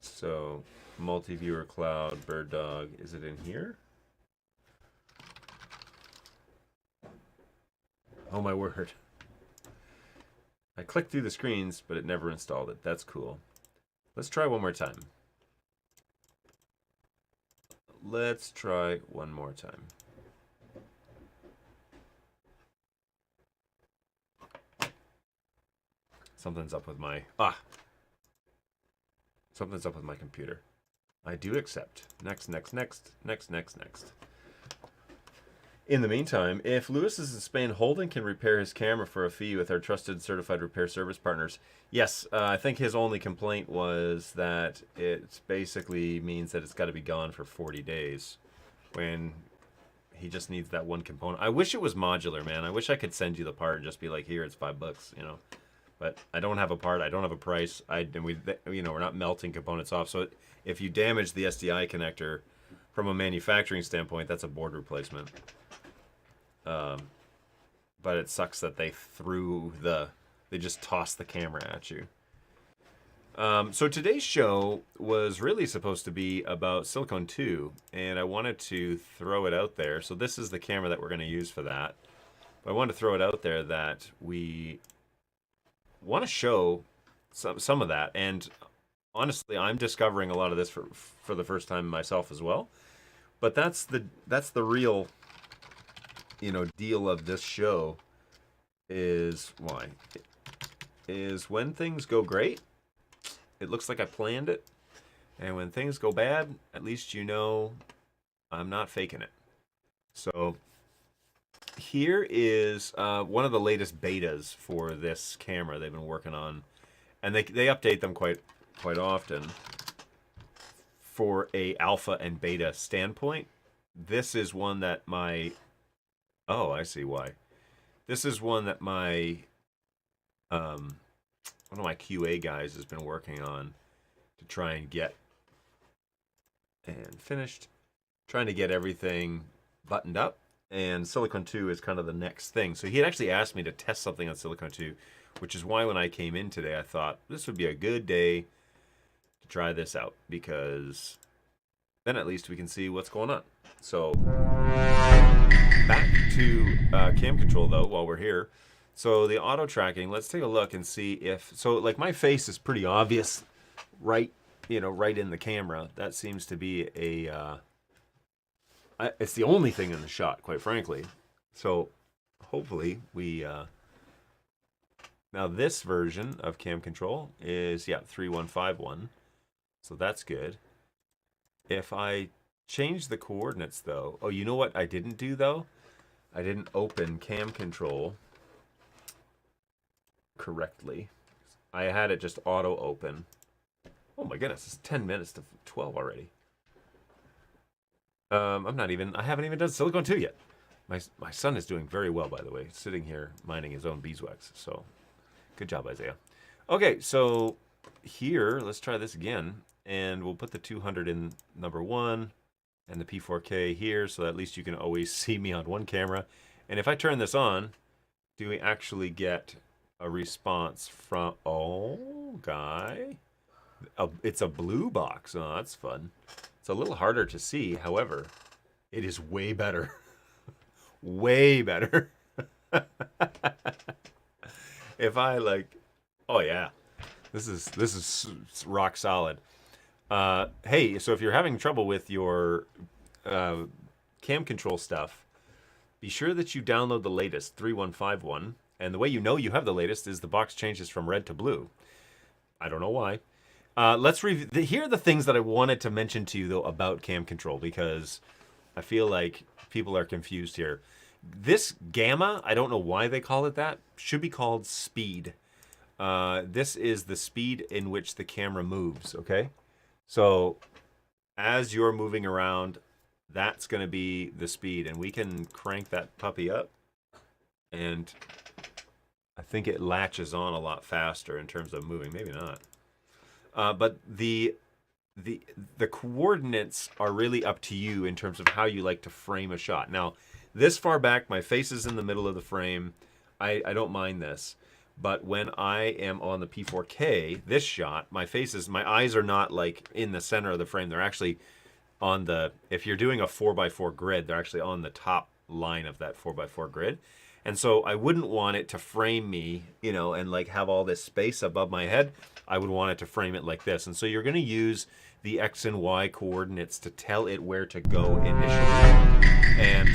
So, multi-viewer cloud, Bird Dog, is it in here? Oh my word. I clicked through the screens, but it never installed it. That's cool. Let's try one more time. Let's try one more time. Something's up with my... Something's up with my computer. I do accept. Next, next, next, next, next, next. In the meantime, if Lewis is in Spain, Holden can repair his camera for a fee with our trusted certified repair service partners. Yes, I think his only complaint was that it basically means that it's got to be gone for 40 days when he just needs that one component. I wish it was modular, man. I wish I could send you the part and just be like, here, it's $5, you know. But I don't have a part. I don't have a price. We're not melting components off. So if you damage the SDI connector from a manufacturing standpoint, that's a board replacement. But it sucks that they just tossed the camera at you. So today's show was really supposed to be about SIL2, and I wanted to throw it out there. So this is the camera that we're going to use for that. But I wanted to throw it out there that we want to show some of that. And honestly, I'm discovering a lot of this for the first time myself as well. But that's the real, deal of this show is when things go great, it looks like I planned it. And when things go bad, at least I'm not faking it. So here is one of the latest betas for this camera they've been working on. And they update them quite often for a alpha and beta standpoint. This is one that I see why. This is one that one of my QA guys has been working on to try and get finished, trying to get everything buttoned up. And SIL2 is kind of the next thing. So he had actually asked me to test something on SIL2, which is why when I came in today, I thought this would be a good day to try this out, because then at least we can see what's going on. So back to cam control though, while we're here. So the auto tracking, let's take a look and see like my face is pretty obvious right in the camera. That seems to be it's the only thing in the shot, quite frankly. So hopefully we, now this version of cam control is, 3151. So that's good. If I change the coordinates though, oh, you know what I didn't do though? I didn't open cam control correctly. I had it just auto open. Oh my goodness, it's 10 minutes to 12 already. I haven't even done SIL2 yet. My son is doing very well, by the way, sitting here minding his own beeswax. So good job, Isaiah. Okay, so here, let's try this again. And we'll put the 200 in number 1 and the P4K here, so at least you can always see me on one camera. And if I turn this on, do we actually get a response from, oh, guy? It's a blue box. Oh, that's fun. It's a little harder to see. However, it is way better. Way better. If I oh yeah, this is rock solid. Hey, so if you're having trouble with your cam control stuff, be sure that you download the latest 3151. And the way you have the latest is the box changes from red to blue. I don't know why. Let's review. Here are the things that I wanted to mention to you, though, about cam control, because I feel like people are confused here. This gamma, I don't know why they call it that, should be called speed. This is the speed in which the camera moves, okay? So as you're moving around, that's going to be the speed. And we can crank that puppy up, and I think it latches on a lot faster in terms of moving. Maybe not. But the coordinates are really up to you in terms of how you like to frame a shot. Now, this far back, my face is in the middle of the frame. I don't mind this. But when I am on the P4K, this shot, my eyes are not like in the center of the frame. They're actually on if you're doing a 4x4 grid, they're actually on the top line of that 4x4 grid. And so I wouldn't want it to frame me, and like have all this space above my head. I would want it to frame it like this. And so you're going to use the X and Y coordinates to tell it where to go initially. And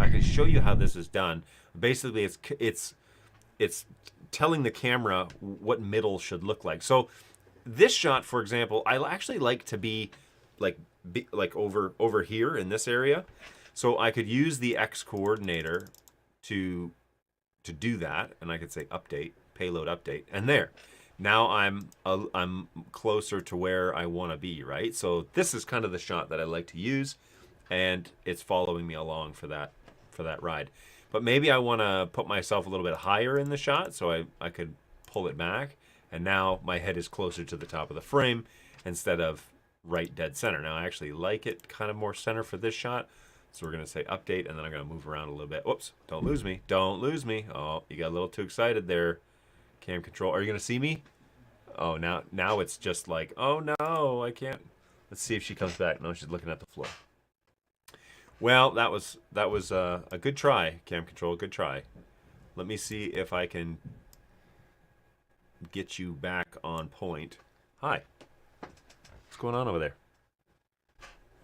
I can show you how this is done. Basically, it's telling the camera what middle should look like. So this shot, for example, I actually like to be like over here in this area. So I could use the X coordinator to do that, and I could say update, payload update, and there. Now I'm closer to where I want to be, right? So this is kind of the shot that I like to use, and it's following me along for that ride. But maybe I want to put myself a little bit higher in the shot, so I could pull it back, and now my head is closer to the top of the frame instead of right dead center. Now I actually like it kind of more center for this shot. So we're going to say update, and then I'm going to move around a little bit. Whoops, don't lose me. Don't lose me. Oh, you got a little too excited there. Cam control. Are you going to see me? Oh, now it's just like, oh no, I can't. Let's see if she comes back. No, she's looking at the floor. Well, that was a good try, cam control. Good try. Let me see if I can get you back on point. Hi. What's going on over there?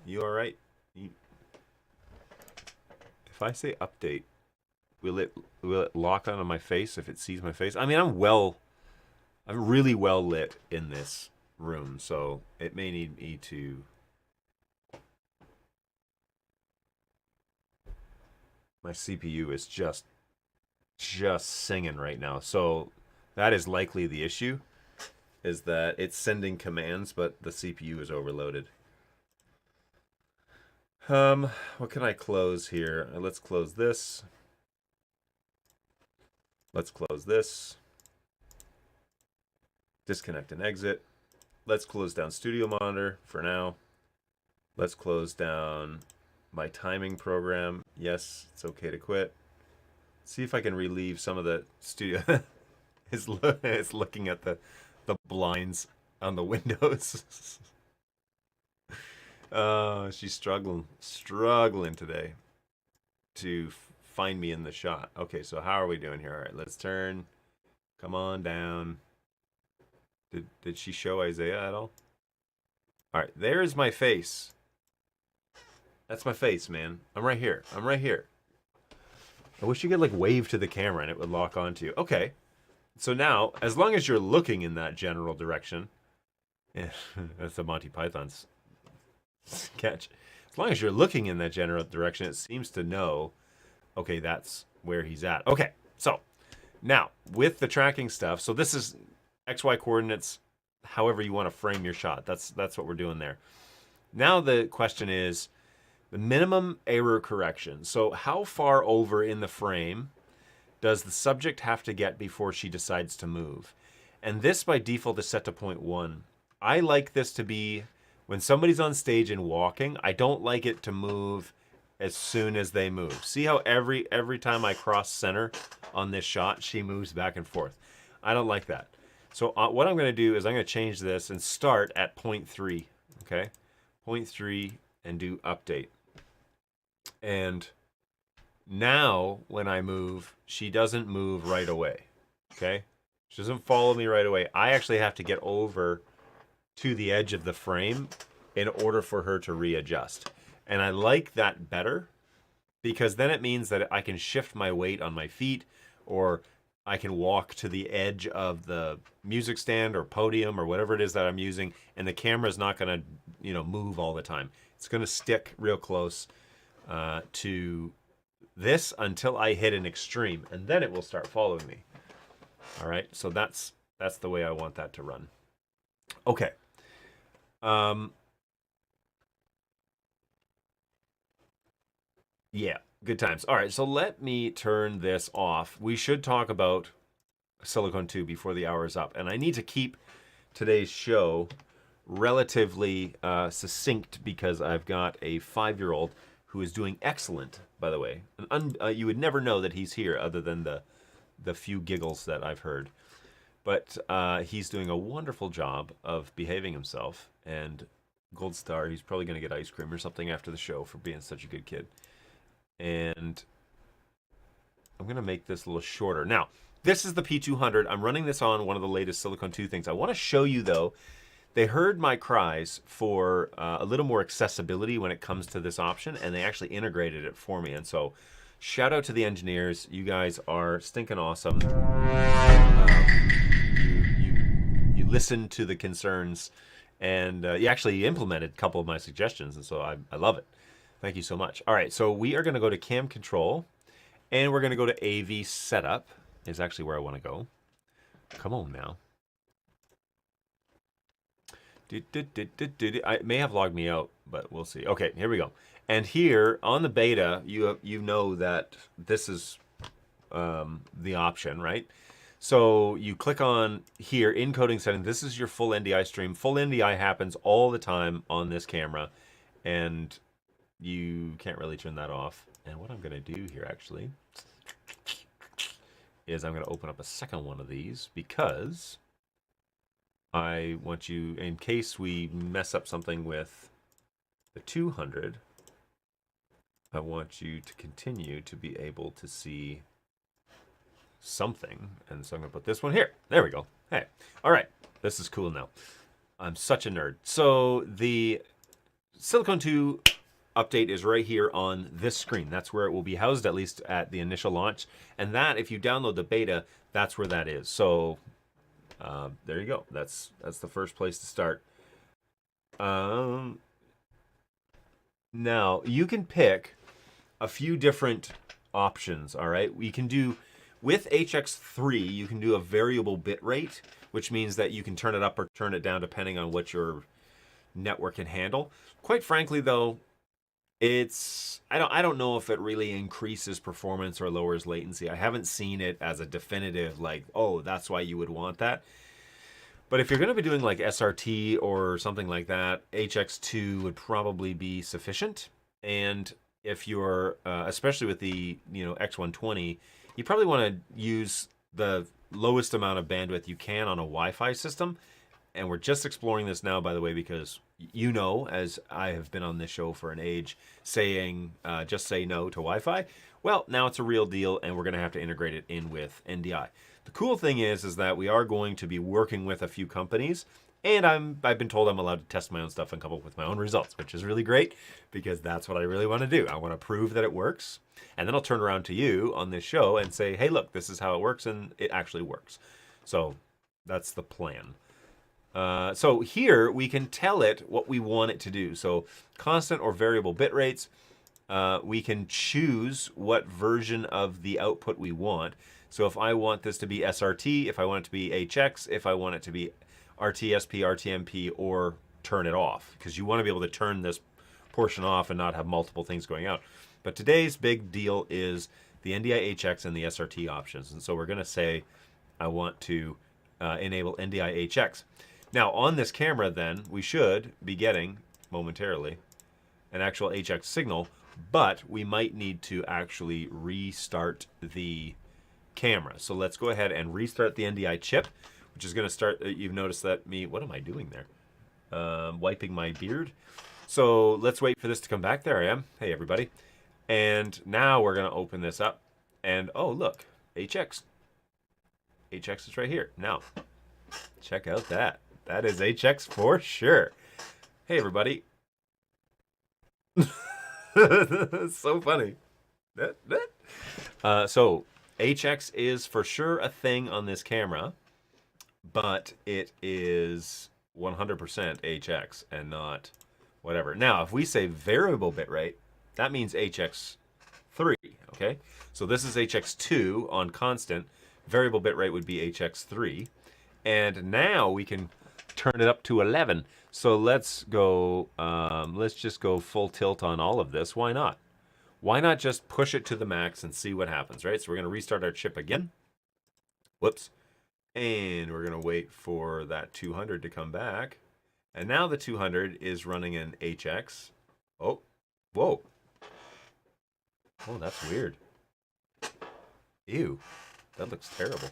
You all right? If I say update, will it lock onto my face if it sees my face? I mean, I'm really well lit in this room, so it may need me to. My CPU is just singing right now, so that is likely the issue. Is that it's sending commands, but the CPU is overloaded. What can I close here? Let's close this. Let's close this. Disconnect and exit. Let's close down Studio Monitor for now. Let's close down my timing program. Yes, it's okay to quit. See if I can relieve some of the studio. It's looking at the blinds on the windows. She's struggling today to find me in the shot. Okay, so how are we doing here? All right, let's turn. Come on down. Did she show Isaiah at all? All right, there's my face. That's my face, man. I'm right here. I'm right here. I wish you could like wave to the camera and it would lock onto you. Okay. So now, as long as you're looking in that general direction, yeah, that's a Monty Python's sketch. As long as you're looking in that general direction, it seems to know, okay, that's where he's at. Okay, so now with the tracking stuff, so this is XY coordinates, however you want to frame your shot. That's what we're doing there. Now the question is the minimum error correction. So how far over in the frame does the subject have to get before she decides to move? And this by default is set to 0.1. I like this to be when somebody's on stage and walking, I don't like it to move as soon as they move. See how every time I cross center on this shot, she moves back and forth. I don't like that. So what I'm going to do is I'm going to change this and start at 0.3, okay? 0.3 and do update. And now when I move, she doesn't move right away, okay? She doesn't follow me right away. I actually have to get over to the edge of the frame in order for her to readjust. And I like that better because then it means that I can shift my weight on my feet, or I can walk to the edge of the music stand or podium or whatever it is that I'm using, and the camera's not going to, move all the time. It's going to stick real close to this until I hit an extreme, and then it will start following me. All right, so that's the way I want that to run. Okay. Yeah, good times. All right, so let me turn this off. We should talk about SIL2 before the hour is up, and I need to keep today's show relatively succinct because I've got a 5-year-old who is doing excellent, by the way. You would never know that he's here other than the few giggles that I've heard. But he's doing a wonderful job of behaving himself, and gold star, he's probably going to get ice cream or something after the show for being such a good kid. And I'm going to make this a little shorter. Now, this is the P200. I'm running this on one of the latest SIL2 things. I want to show you, though, they heard my cries for a little more accessibility when it comes to this option, and they actually integrated it for me. And so, shout out to the engineers. You guys are stinking awesome. You listened to the concerns, and you actually implemented a couple of my suggestions, and so I love it. Thank you so much. All right, so we are going to go to Cam Control, and we're going to go to AV Setup, is actually where I want to go. Come on now. I may have logged me out, but we'll see. Okay, here we go. And here on the beta, you know that this is the option, right? So you click on here, encoding setting. This is your full NDI stream. Full NDI happens all the time on this camera, and you can't really turn that off. And what I'm going to do here actually is I'm going to open up a second one of these because I want you, in case we mess up something with the 200, I want you to continue to be able to see something. And so I'm going to put this one here. There we go. Hey, all right. This is cool now. I'm such a nerd. So the SIL2 update is right here on this screen. That's where it will be housed, at least at the initial launch. And that, if you download the beta, that's where that is. So there you go. That's the first place to start. Now, you can pick a few different options, all right? We can do, with HX3, you can do a variable bit rate, which means that you can turn it up or turn it down depending on what your network can handle. Quite frankly, though, I don't know if it really increases performance or lowers latency. I haven't seen it as a definitive, like, oh, that's why you would want that. But if you're going to be doing like SRT or something like that, HX2 would probably be sufficient. And if you're, especially with the X120, you probably want to use the lowest amount of bandwidth you can on a Wi-Fi system. And we're just exploring this now, by the way, because as I have been on this show for an age, saying just say no to Wi-Fi. Well, now it's a real deal, and we're going to have to integrate it in with NDI. The cool thing is that we are going to be working with a few companies, and I've been told I'm allowed to test my own stuff and come up with my own results, which is really great because that's what I really want to do. I want to prove that it works, and then I'll turn around to you on this show and say, hey, look, this is how it works, and it actually works. So that's the plan. So here we can tell it what we want it to do. So constant or variable bit rates. We can choose what version of the output we want. So if I want this to be SRT, if I want it to be HX, if I want it to be RTSP, RTMP, or turn it off, because you want to be able to turn this portion off and not have multiple things going out. But today's big deal is the NDI HX and the SRT options. And so we're going to say I want to enable NDI HX. Now on this camera then, we should be getting momentarily an actual HX signal, but we might need to actually restart the camera. So let's go ahead and restart the NDI chip, which is going to start, you've noticed that what am I doing there? Wiping my beard. So let's wait for this to come back. There I am. Hey, everybody. And now we're going to open this up. And oh, look, HX. HX is right here. Now, check out that. That is HX for sure. Hey, everybody. It's so funny. So HX is for sure a thing on this camera, but it is 100% HX and not whatever. Now, if we say variable bitrate, that means HX3, okay? So this is HX2 on constant. Variable bitrate would be HX3. And now we can turn it up to 11. So let's go, let's just go full tilt on all of this. Why not? Why not just push it to the max and see what happens, right? So we're going to restart our chip again. Whoops. And we're going to wait for that 200 to come back. And now the 200 is running an HX. Oh, whoa. Oh, that's weird. Ew, that looks terrible.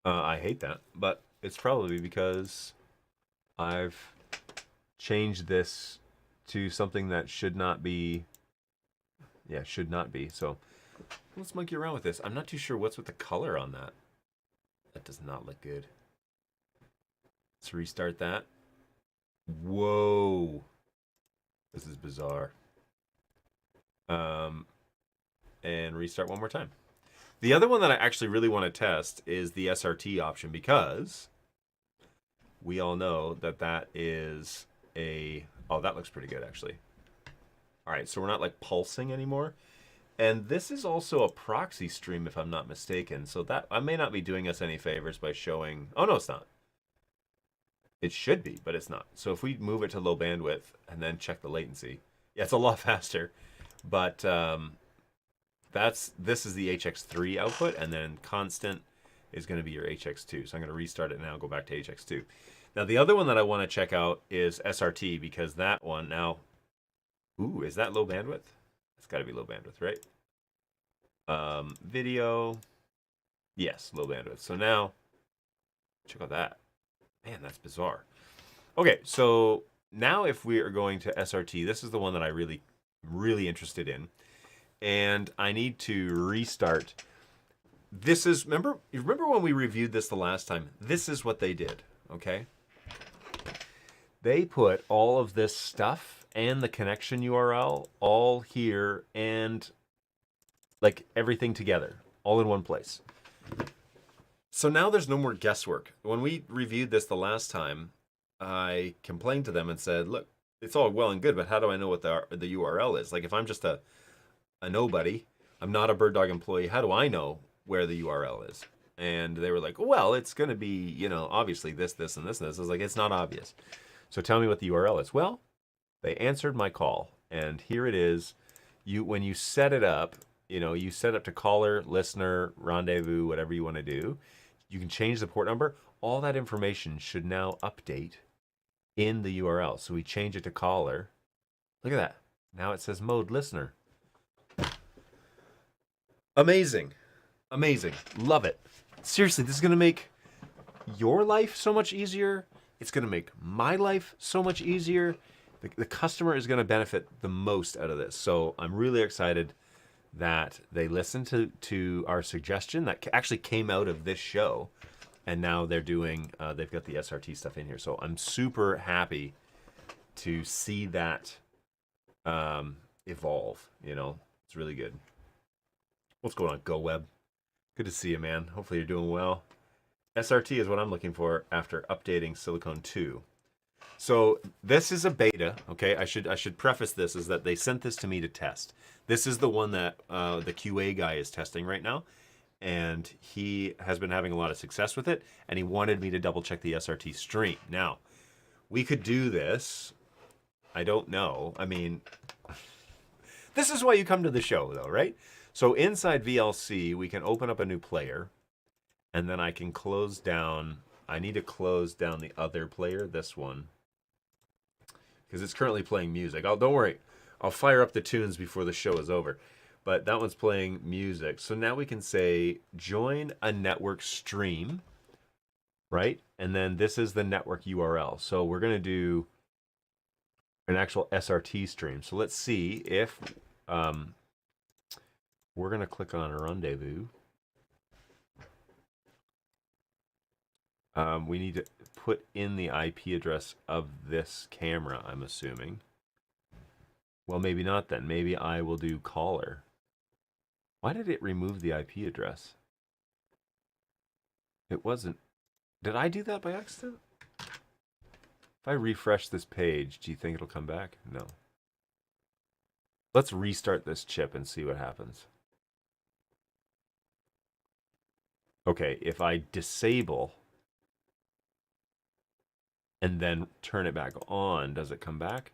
I hate that, but it's probably because I've changed this to something that should not be. Yeah, should not be. So let's monkey around with this. I'm not too sure what's with the color on that. That does not look good. Let's restart that. Whoa. This is bizarre. And restart one more time. The other one that I actually really want to test is the SRT option, because we all know that that is a... Oh, that looks pretty good, actually. All right, so we're not like pulsing anymore. And this is also a proxy stream, if I'm not mistaken. So that I may not be doing us any favors by showing... Oh, no, it's not. It should be, but it's not. So if we move it to low bandwidth and then check the latency, yeah, it's a lot faster. But this is the HX3 output, and then constant is going to be your HX2. So I'm going to restart it now, go back to HX2. Now, the other one that I want to check out is SRT, because that one now... Ooh, is that low bandwidth? It's got to be low bandwidth, right? Video. Yes, low bandwidth. So now, check out that. Man, that's bizarre. Okay, so now if we are going to SRT, this is the one that I really interested in. And I need to restart. This is, you remember when we reviewed this the last time? This is what they did, okay? They put all of this stuff and the connection URL all here, and like everything together, all in one place. So now there's no more guesswork. When we reviewed this the last time, I complained to them and said, look, it's all well and good, but how do I know what the URL is? Like if I'm just a nobody, I'm not a BirdDog employee, how do I know where the URL is? And they were like, well, it's going to be, you know, obviously this, this, and this, and this. I was like, it's not obvious. So tell me what the URL is. Well, they answered my call, and here it is. When you set it up, you know, you set up to caller, listener, rendezvous, whatever you want to do. You can change the port number. All that information should now update in the URL. So we change it to caller. Look at that. Now it says mode listener. Amazing. Amazing. Love it. Seriously, this is going to make your life so much easier. It's going to make my life so much easier. The customer is going to benefit the most out of this. So I'm really excited that they listened to our suggestion that actually came out of this show. And now they're doing, they've got the SRT stuff in here. So I'm super happy to see that evolve. You know, it's really good. What's going on, GoWeb? Good to see you, man. Hopefully you're doing well. SRT is what I'm looking for after updating Silicon 2. So this is a beta, okay? I should preface this is that they sent this to me to test. This is the one that the QA guy is testing right now, and he has been having a lot of success with it, and he wanted me to double check the SRT stream. Now, we could do this. I don't know. I mean, this is why you come to the show, though, right? So inside VLC, we can open up a new player, and then I can close down. I need to close down the other player, this one, because it's currently playing music. Don't worry, I'll fire up the tunes before the show is over. But that one's playing music. So now we can say, join a network stream, right? And then this is the network URL. So we're going to do an actual SRT stream. So let's see if we're going to click on rendezvous. We need to put in the IP address of this camera, I'm assuming. Well, maybe not then. Maybe I will do caller. Why did it remove the IP address? It wasn't. Did I do that by accident? If I refresh this page, do you think it'll come back? No. Let's restart this chip and see what happens. Okay, if I disable and then turn it back on, does it come back?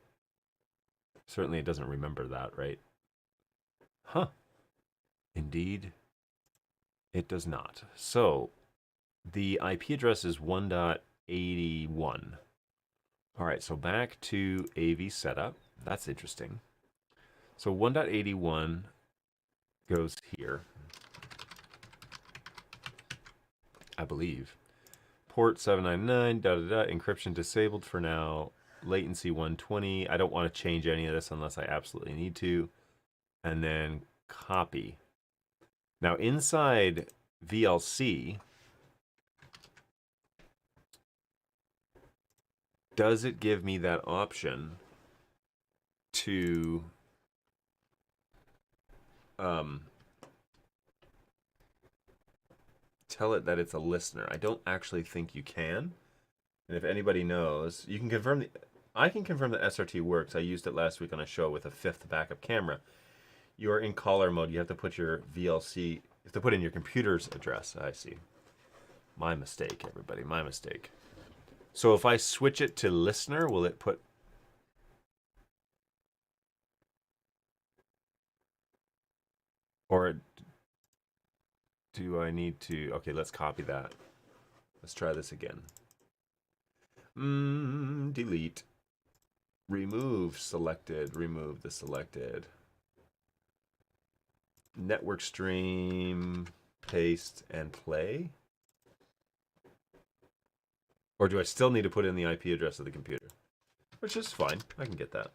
Certainly it doesn't remember that, right? Huh. Indeed, it does not. So the IP address is 1.81. All right, so back to AV setup. That's interesting. So 1.81 goes here, I believe. Port 799, encryption disabled for now. Latency 120. I don't want to change any of this unless I absolutely need to. And then copy. Now inside VLC, does it give me that option to tell it that it's a listener? I don't actually think you can. And if anybody knows, you can confirm I can confirm that SRT works. I used it last week on a show with a 5th backup camera. You're in caller mode. You have to put your VLC, you have to put in your computer's address. I see. My mistake, everybody, my mistake. So if I switch it to listener, will it put... Or do I need to... Okay, let's copy that. Let's try this again. Delete. Remove selected. Remove the selected. Network stream, paste, and play? Or do I still need to put in the IP address of the computer? Which is fine. I can get that.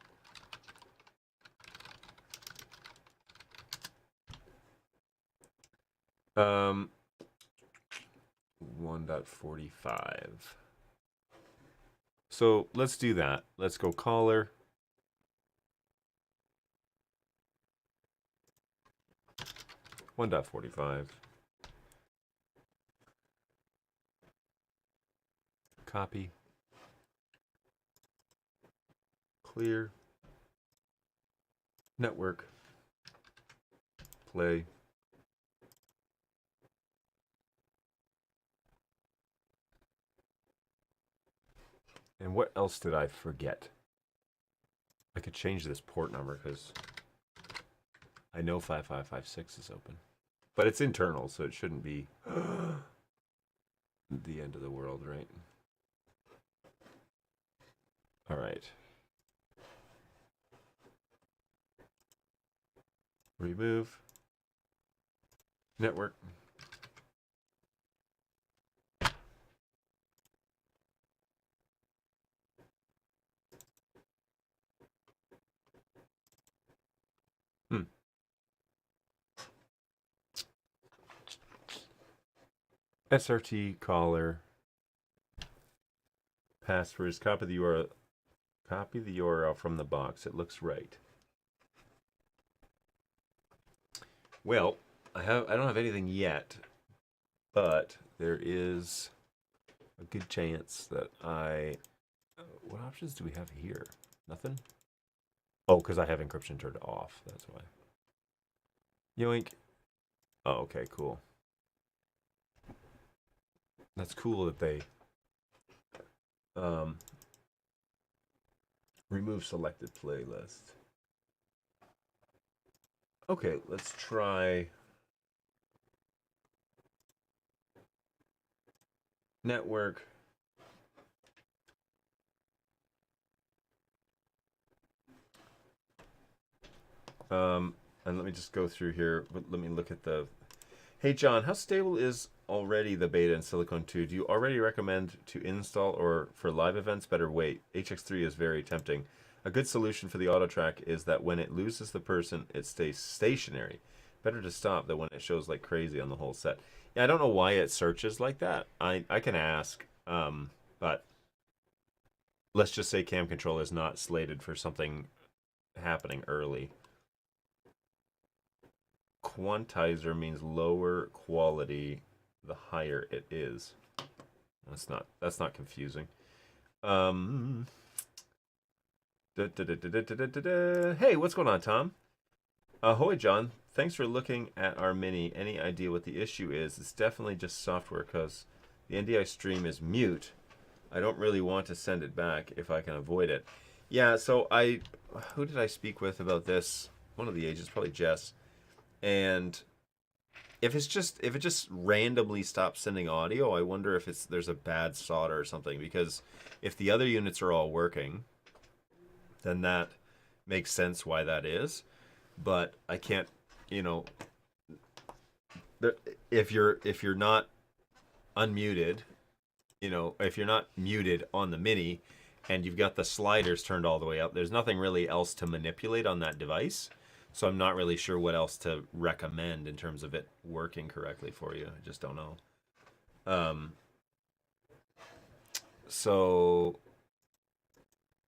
Um, 1.45. So let's do that. Let's go caller. 1.45. Copy. Clear. Network. Play. And what else did I forget? I could change this port number because I know 5556 is open. But it's internal, so it shouldn't be the end of the world, right? All right. Remove. Network. SRT caller. Passwords. Copy the URL. Copy the URL from the box. It looks right. Well, I don't have anything yet, but there is a good chance that what options do we have here? Nothing? Oh, because I have encryption turned off. That's why. Yoink. Oh, okay, cool. That's cool that they remove selected playlist. Okay, let's try network. And let me just go through here. Let me look at the... Hey, John, how stable is already the beta in SIL2? Do you already recommend to install, or for live events, better wait? HX3 is very tempting. A good solution for the auto track is that when it loses the person, it stays stationary. Better to stop than when it shows like crazy on the whole set. Yeah, I don't know why it searches like that. I can ask, but let's just say cam control is not slated for something happening early. Quantizer means lower quality the higher it is. That's not confusing. Hey, what's going on, Tom? Ahoy, John. Thanks for looking at our mini. Any idea what the issue is? It's definitely just software because the NDI stream is mute. I don't really want to send it back if I can avoid it. Yeah, so who did I speak with about this? One of the agents, probably Jess. And if it just randomly stops sending audio, I wonder if there's a bad solder or something, because if the other units are all working, then that makes sense why that is. But I can't, if you're not unmuted, if you're not muted on the mini and you've got the sliders turned all the way up, there's nothing really else to manipulate on that device. So I'm not really sure what else to recommend in terms of it working correctly for you. I just don't know. So,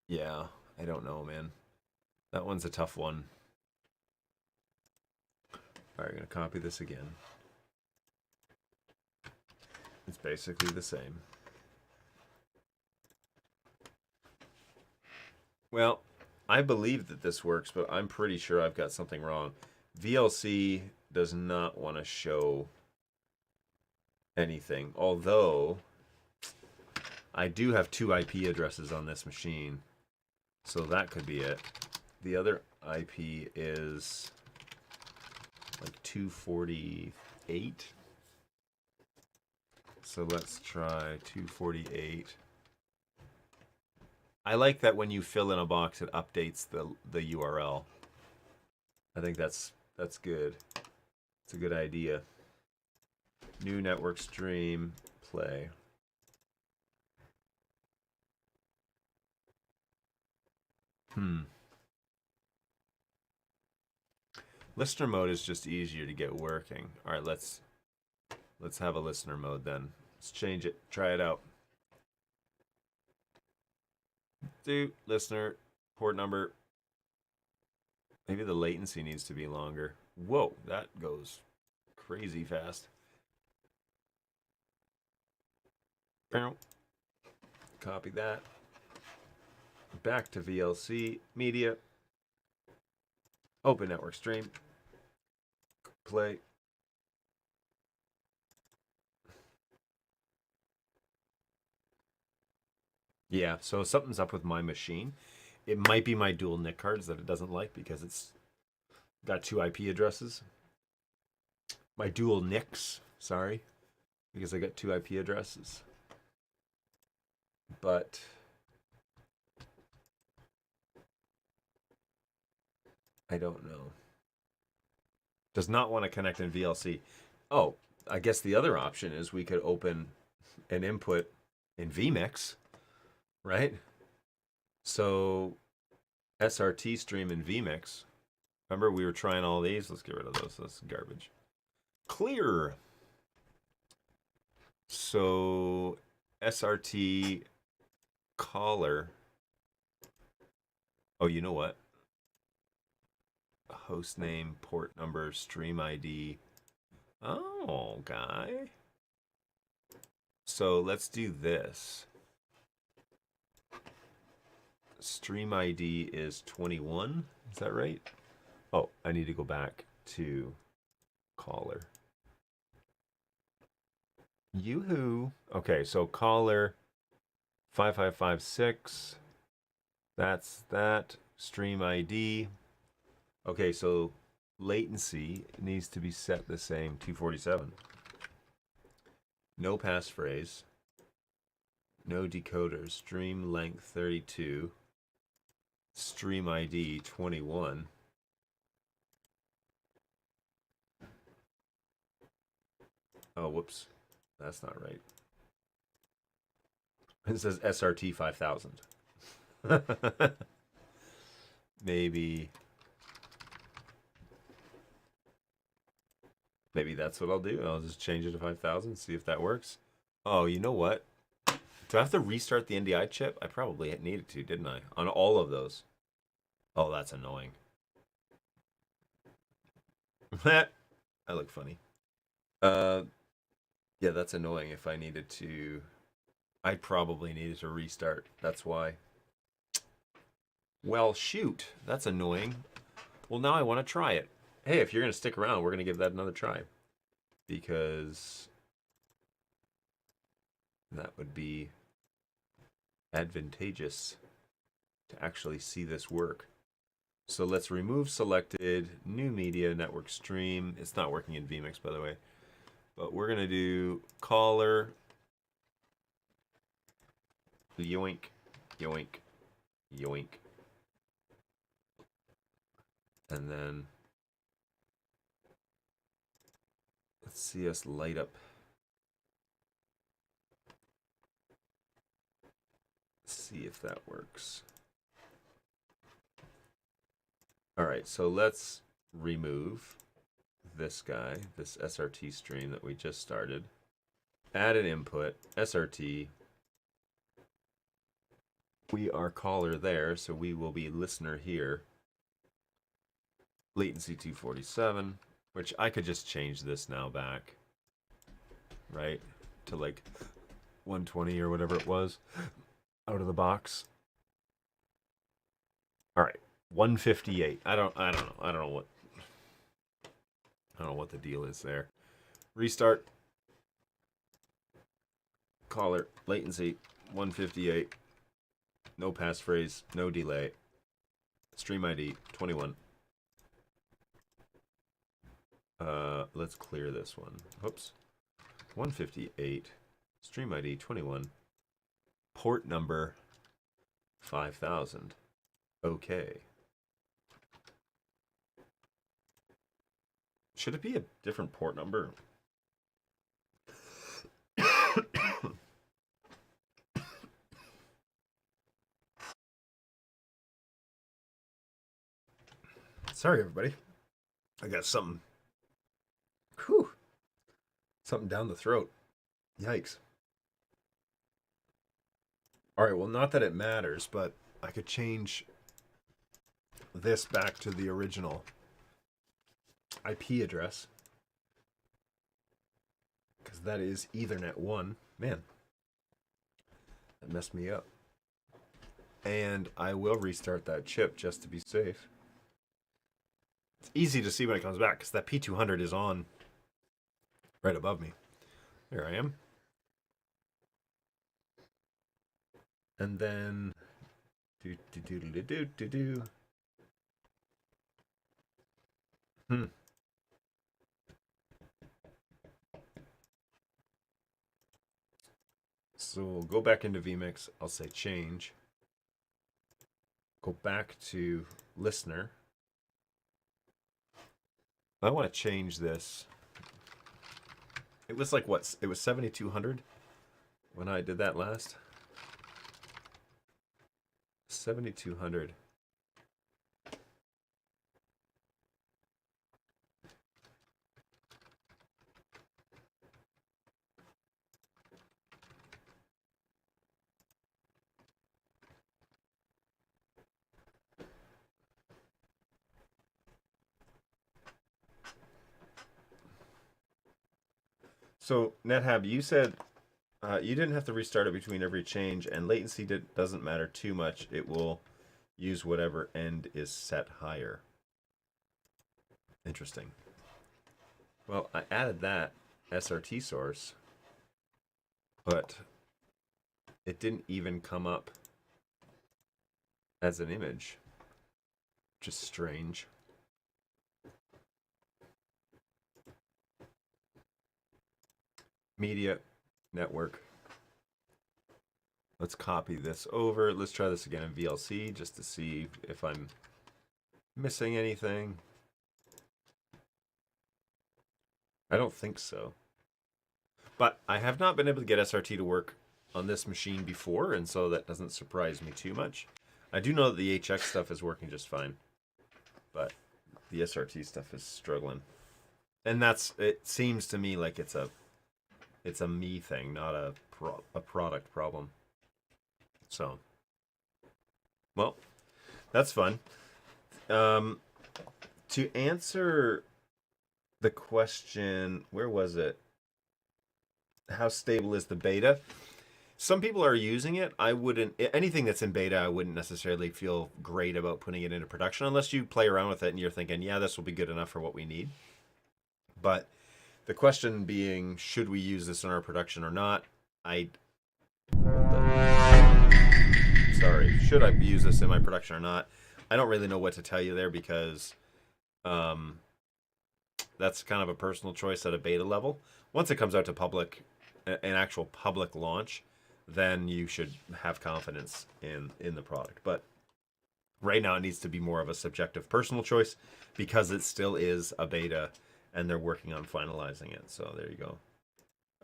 yeah, I don't know, man. That one's a tough one. All right, I'm going to copy this again. It's basically the same. Well, I believe that this works, but I'm pretty sure I've got something wrong. VLC does not want to show anything, although I do have 2 IP addresses on this machine, so that could be it. The other IP is like 248. So let's try 248. I like that when you fill in a box, it updates the URL. I think that's good. It's a good idea. New network stream, play. Listener mode is just easier to get working. All right, let's have a listener mode then. Let's change it. Try it out. Do listener port number. Maybe the latency needs to be longer. Whoa, that goes crazy fast. Copy that. Back to VLC media. Open network stream. Play. Yeah, so something's up with my machine. It might be my dual NIC cards that it doesn't like because it's got 2 IP addresses. My dual NICs, sorry, because I got 2 IP addresses. But I don't know. Does not want to connect in VLC. Oh, I guess the other option is we could open an input in vMix, right? So SRT stream in vMix. Remember we were trying all these? Let's get rid of those. That's garbage. Clear. So SRT caller. Oh, you know what? Host name, port number, stream ID. Oh, guy. So let's do this. Stream ID is 21. Is that right? Oh, I need to go back to caller. Yoo-hoo. Okay, so caller 5556. That's that. Stream ID. Okay, so latency needs to be set the same, 247. No passphrase. No decoder. Stream length 32. Stream ID 21. Oh, whoops. That's not right. It says SRT 5000. Maybe that's what I'll do. I'll just change it to 5000, see if that works. Oh, you know what? Do I have to restart the NDI chip? I probably needed to, didn't I? On all of those. Oh, that's annoying. I look funny. Yeah, that's annoying if I needed to. I probably needed to restart. That's why. Well, shoot. That's annoying. Well, now I want to try it. Hey, if you're going to stick around, we're going to give that another try. Because that would be advantageous to actually see this work. So let's remove selected, new media, network stream. It's not working in vMix, by the way. But we're going to do caller, yoink, yoink, yoink. And then let's see us light up. See if that works. All right, so let's remove this guy, this SRT stream that we just started. Add an input, SRT. We are caller there, so we will be listener here. Latency 247, which I could just change this now back, right, to like 120 or whatever it was out of the box. All right, 158. I don't know what the deal is there. Restart. Caller, latency 158. No passphrase, no delay. Stream ID 21. Let's clear this one. Oops. 158. Stream ID 21. Port number 5000. Okay. Should it be a different port number? Sorry, everybody. I got something. Whew. Something down the throat. Yikes. All right, well, not that it matters, but I could change this back to the original IP address. that is Ethernet 1. Man, that messed me up. And I will restart that chip just to be safe. It's easy to see when it comes back because that P200 is on right above me. There I am. And then do. So we'll go back into vMix. I'll say change. Go back to listener. I want to change this. It was like what? It was 7,200 when I did that last. 7,200. So, NetHab, you said you didn't have to restart it between every change, and latency doesn't matter too much. It will use whatever end is set higher. Interesting. Well, I added that SRT source, but it didn't even come up as an image. Just strange. Media network. Let's copy this over. Let's try this again in VLC just to see if I'm missing anything. I don't think so. But I have not been able to get SRT to work on this machine before, and so that doesn't surprise me too much. I do know that the HX stuff is working just fine, but the SRT stuff is struggling. And it seems to me like it's a me thing, not a product problem. So, well, that's fun. To answer the question, where was it? How stable is the beta? Some people are using it. I wouldn't, anything that's in beta, I wouldn't necessarily feel great about putting it into production unless you play around with it and you're thinking, yeah, this will be good enough for what we need. But the question being, should we use this in our production or not? Sorry, should I use this in my production or not? I don't really know what to tell you there because that's kind of a personal choice at a beta level. Once it comes out to public, an actual public launch, then you should have confidence in the product. But right now it needs to be more of a subjective personal choice because it still is a beta and they're working on finalizing it. So there you go.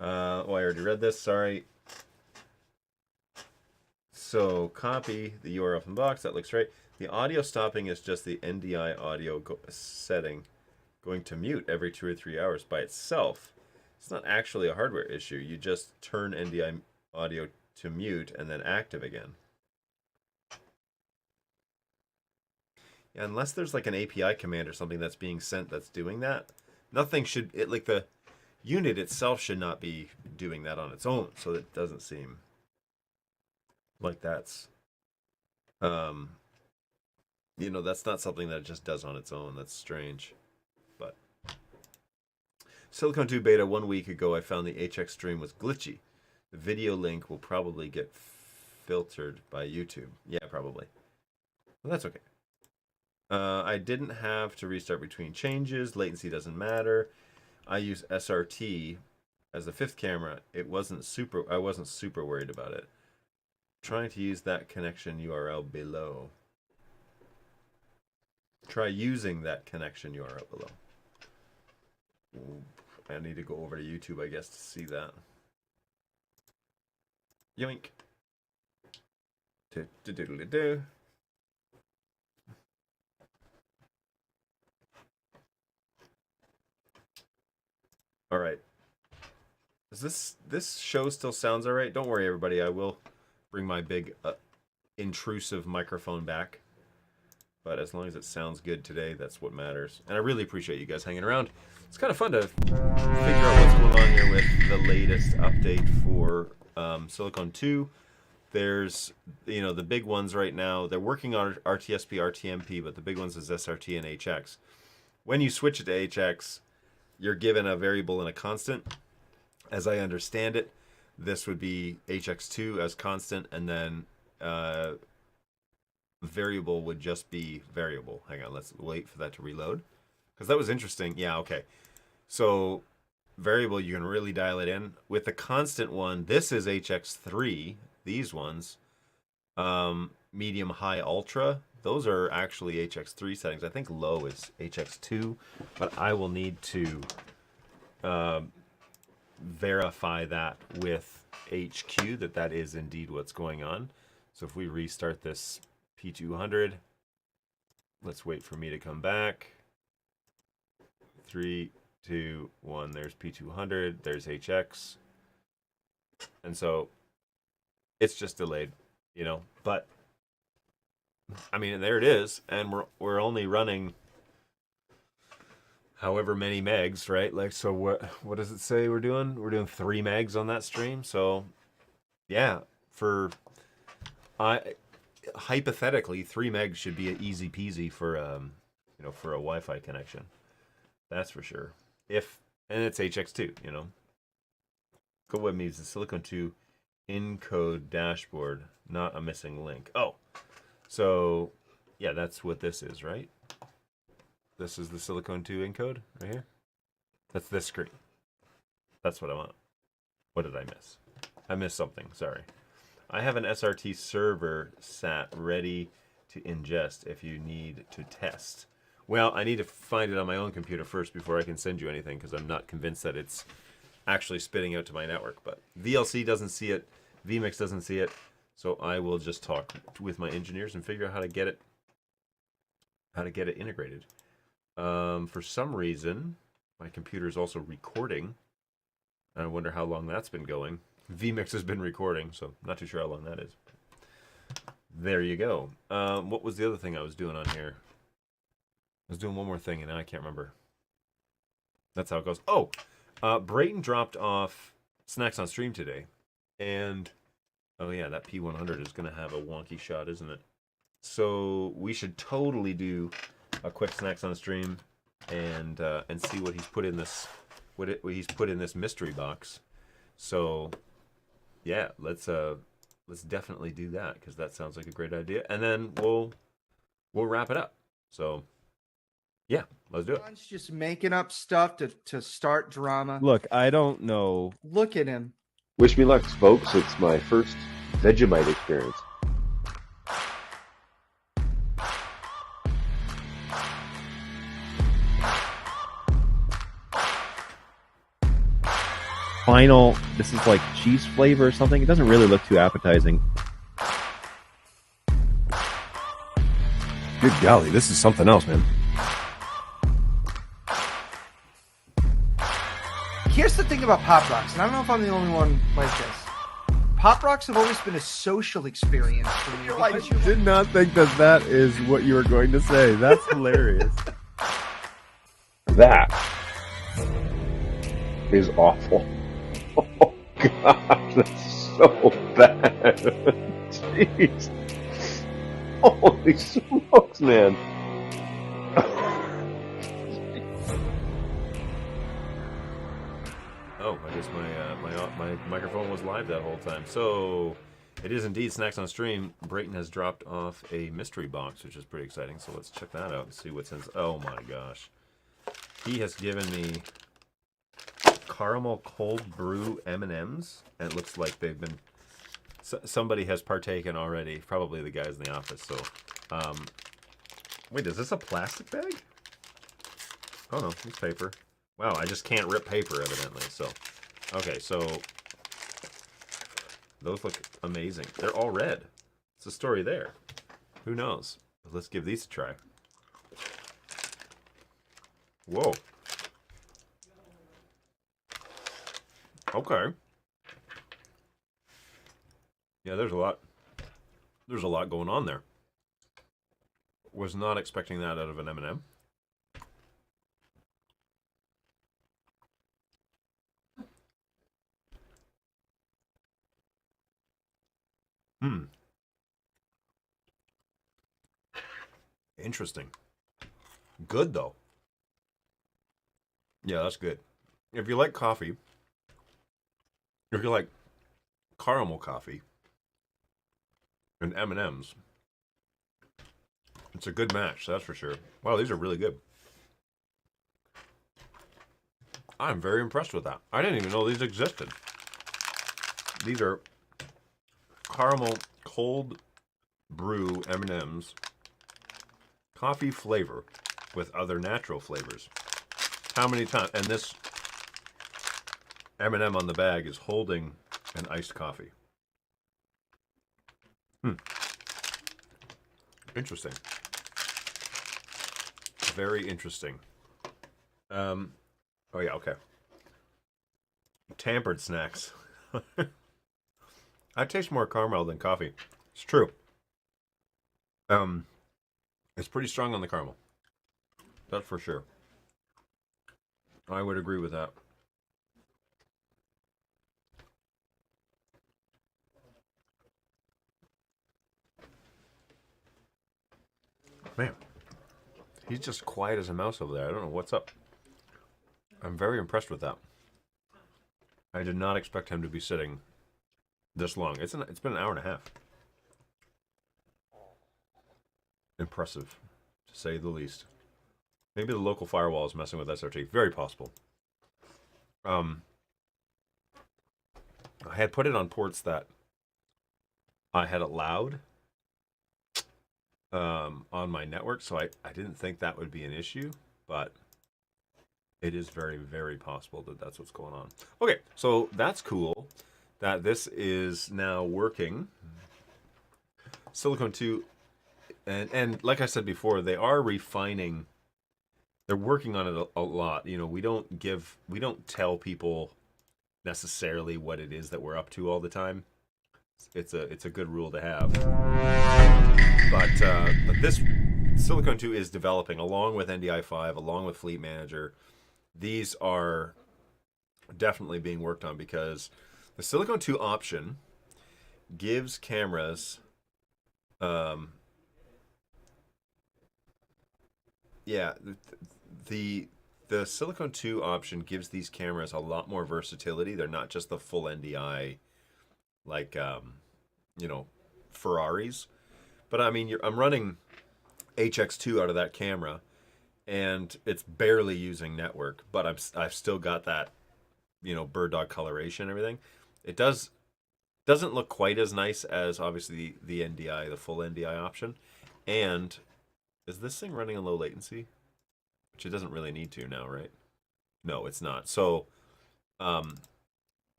I already read this. Sorry. So copy the URL from the box. That looks right. The audio stopping is just the NDI audio setting going to mute every 2 or 3 hours by itself. It's not actually a hardware issue. You just turn NDI audio to mute and then active again. Yeah, unless there's like an API command or something that's being sent that's doing that, nothing should, like the unit itself should not be doing that on its own. So it doesn't seem like that's, that's not something that it just does on its own. That's strange. But SIL2 beta 1 week ago, I found the HX stream was glitchy. The video link will probably get filtered by YouTube. Yeah, probably. Well, that's okay. I didn't have to restart between changes. Latency doesn't matter. I use SRT as the 5th camera. I wasn't super worried about it. Trying to use that connection URL below. Try using that connection URL below. I need to go over to YouTube, I guess, to see that. Yoink. Do. All right. Does this show still sounds all right? Don't worry, everybody. I will bring my big intrusive microphone back. But as long as it sounds good today, that's what matters. And I really appreciate you guys hanging around. It's kind of fun to figure out what's going on here with the latest update for SIL2. There's, the big ones right now. They're working on RTSP, RTMP, but the big ones is SRT and HX. When you switch it to HX, you're given a variable and a constant. As I understand it, this would be HX2 as constant, and then variable would just be variable. Hang on, let's wait for that to reload. Because that was interesting. Yeah, okay. So variable, you can really dial it in. With the constant one, this is HX3. These ones, medium, high, ultra, those are actually HX3 settings. I think low is HX2, but I will need to verify that with HQ that is indeed what's going on. So if we restart this P200, let's wait for me to come back. 3, 2, 1, there's P200, there's HX. And so it's just delayed, but I mean, there it is. And we're only running however many megs, right? Like, so what does it say we're doing? We're doing 3 megs on that stream. So yeah, hypothetically 3 megs should be easy peasy for for a Wi-Fi connection. That's for sure. And it's HX2, Go Web means the SIL2 encode dashboard, not a missing link. Oh, so yeah, that's what this is, right? This is the SIL2 encode right here. That's this screen. That's what I want. What did I miss? I missed something, sorry. I have an SRT server sat ready to ingest if you need to test. Well, I need to find it on my own computer first before I can send you anything, because I'm not convinced that it's actually spitting out to my network. But VLC doesn't see it, vMix doesn't see it, so I will just talk with my engineers and figure out how to get it integrated. For some reason, my computer is also recording. I wonder how long that's been going. vMix has been recording, so not too sure how long that is. There you go. What was the other thing I was doing on here? I was doing one more thing, and now I can't remember. That's how it goes. Oh, Brayton dropped off snacks on stream today, and oh yeah, that P100 is going to have a wonky shot, isn't it? So we should totally do a quick snacks on stream and see what he's put in this what he's put in this mystery box. So yeah, let's definitely do that, because that sounds like a great idea, and then we'll wrap it up. So yeah, let's do it. John's just making up stuff to start drama. Look, I don't know. Look at him. Wish me luck, folks. It's my first Vegemite experience. Final, this is like cheese flavor or something. It doesn't really look too appetizing. Good golly, this is something else, man. Here's the thing about Pop Rocks, and I don't know if I'm the only one like this. Pop Rocks have always been a social experience for me. I did not think that is what you were going to say. That's hilarious. That is awful. Oh, gosh, that's so bad. Jeez. Holy smokes, man. Oh, I guess my microphone was live that whole time. So it is indeed Snacks on Stream. Brayton has dropped off a mystery box, which is pretty exciting. So let's check that out and see what's in. Oh my gosh. He has given me caramel cold brew M&Ms. And it looks like they've been... somebody has partaken already. Probably the guys in the office. So, wait, is this a plastic bag? Oh no, it's paper. Wow, I just can't rip paper, evidently. So, okay, so those look amazing. They're all red. It's a story there. Who knows? Let's give these a try. Whoa. Okay. Yeah, there's a lot going on there. Was not expecting that out of an M&M. Interesting. Good, though. Yeah, that's good. If you like coffee, if you like caramel coffee and M&Ms, it's a good match, that's for sure. Wow, these are really good. I'm very impressed with that. I didn't even know these existed. These are caramel cold brew M&Ms, coffee flavor with other natural flavors. How many times? And this M&M on the bag is holding an iced coffee. Interesting. Very interesting. Oh yeah, okay. Tampered snacks. I taste more caramel than coffee. It's true. It's pretty strong on the caramel. That's for sure. I would agree with that. Man, he's just quiet as a mouse over there. I don't know what's up. I'm very impressed with that. I did not expect him to be sitting this long. It's been an hour and a half. Impressive, to say the least. Maybe the local firewall is messing with SRT. Very possible. I had put it on ports that I had allowed on my network, so I didn't think that would be an issue, but it is very, very possible that that's what's going on. Okay, so that's cool that this is now working. SIL2, and like I said before, they are refining. They're working on it a lot. You know, we don't tell people necessarily what it is that we're up to all the time. It's a good rule to have. But this SIL2 is developing along with NDI5, along with Fleet Manager. These are definitely being worked on because the SIL2 option gives cameras the SIL2 option gives these cameras a lot more versatility. They're not just the full NDI like Ferraris. But I mean, I'm running HX2 out of that camera, and it's barely using network, but I've still got that, bird dog coloration and everything. It doesn't look quite as nice as obviously the NDI, the full NDI option. And is this thing running in low latency? Which it doesn't really need to now, right? No, it's not. So,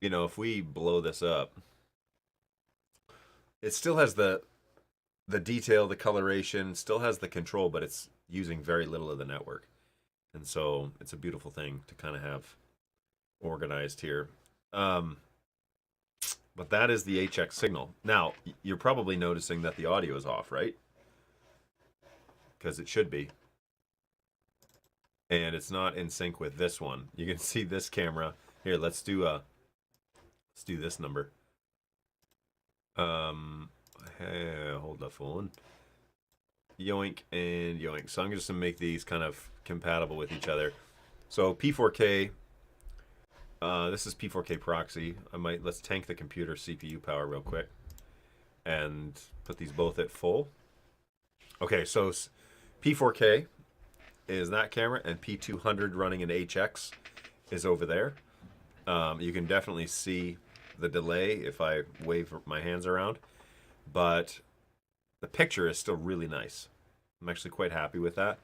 if we blow this up, it still has the detail, the coloration, still has the control, but it's using very little of the network. And so it's a beautiful thing to kind of have organized here. But that is the HX signal. Now, you're probably noticing that the audio is off, right? Because it should be. And it's not in sync with this one. You can see this camera. Here, let's do this number. Hey, hold the phone. Yoink and yoink. So I'm just gonna make these kind of compatible with each other. So P4K. This is P4K proxy. Let's tank the computer CPU power real quick and put these both at full. Okay, so P4K is that camera, and P200 running an HX is over there. You can definitely see the delay if I wave my hands around, but the picture is still really nice. I'm actually quite happy with that,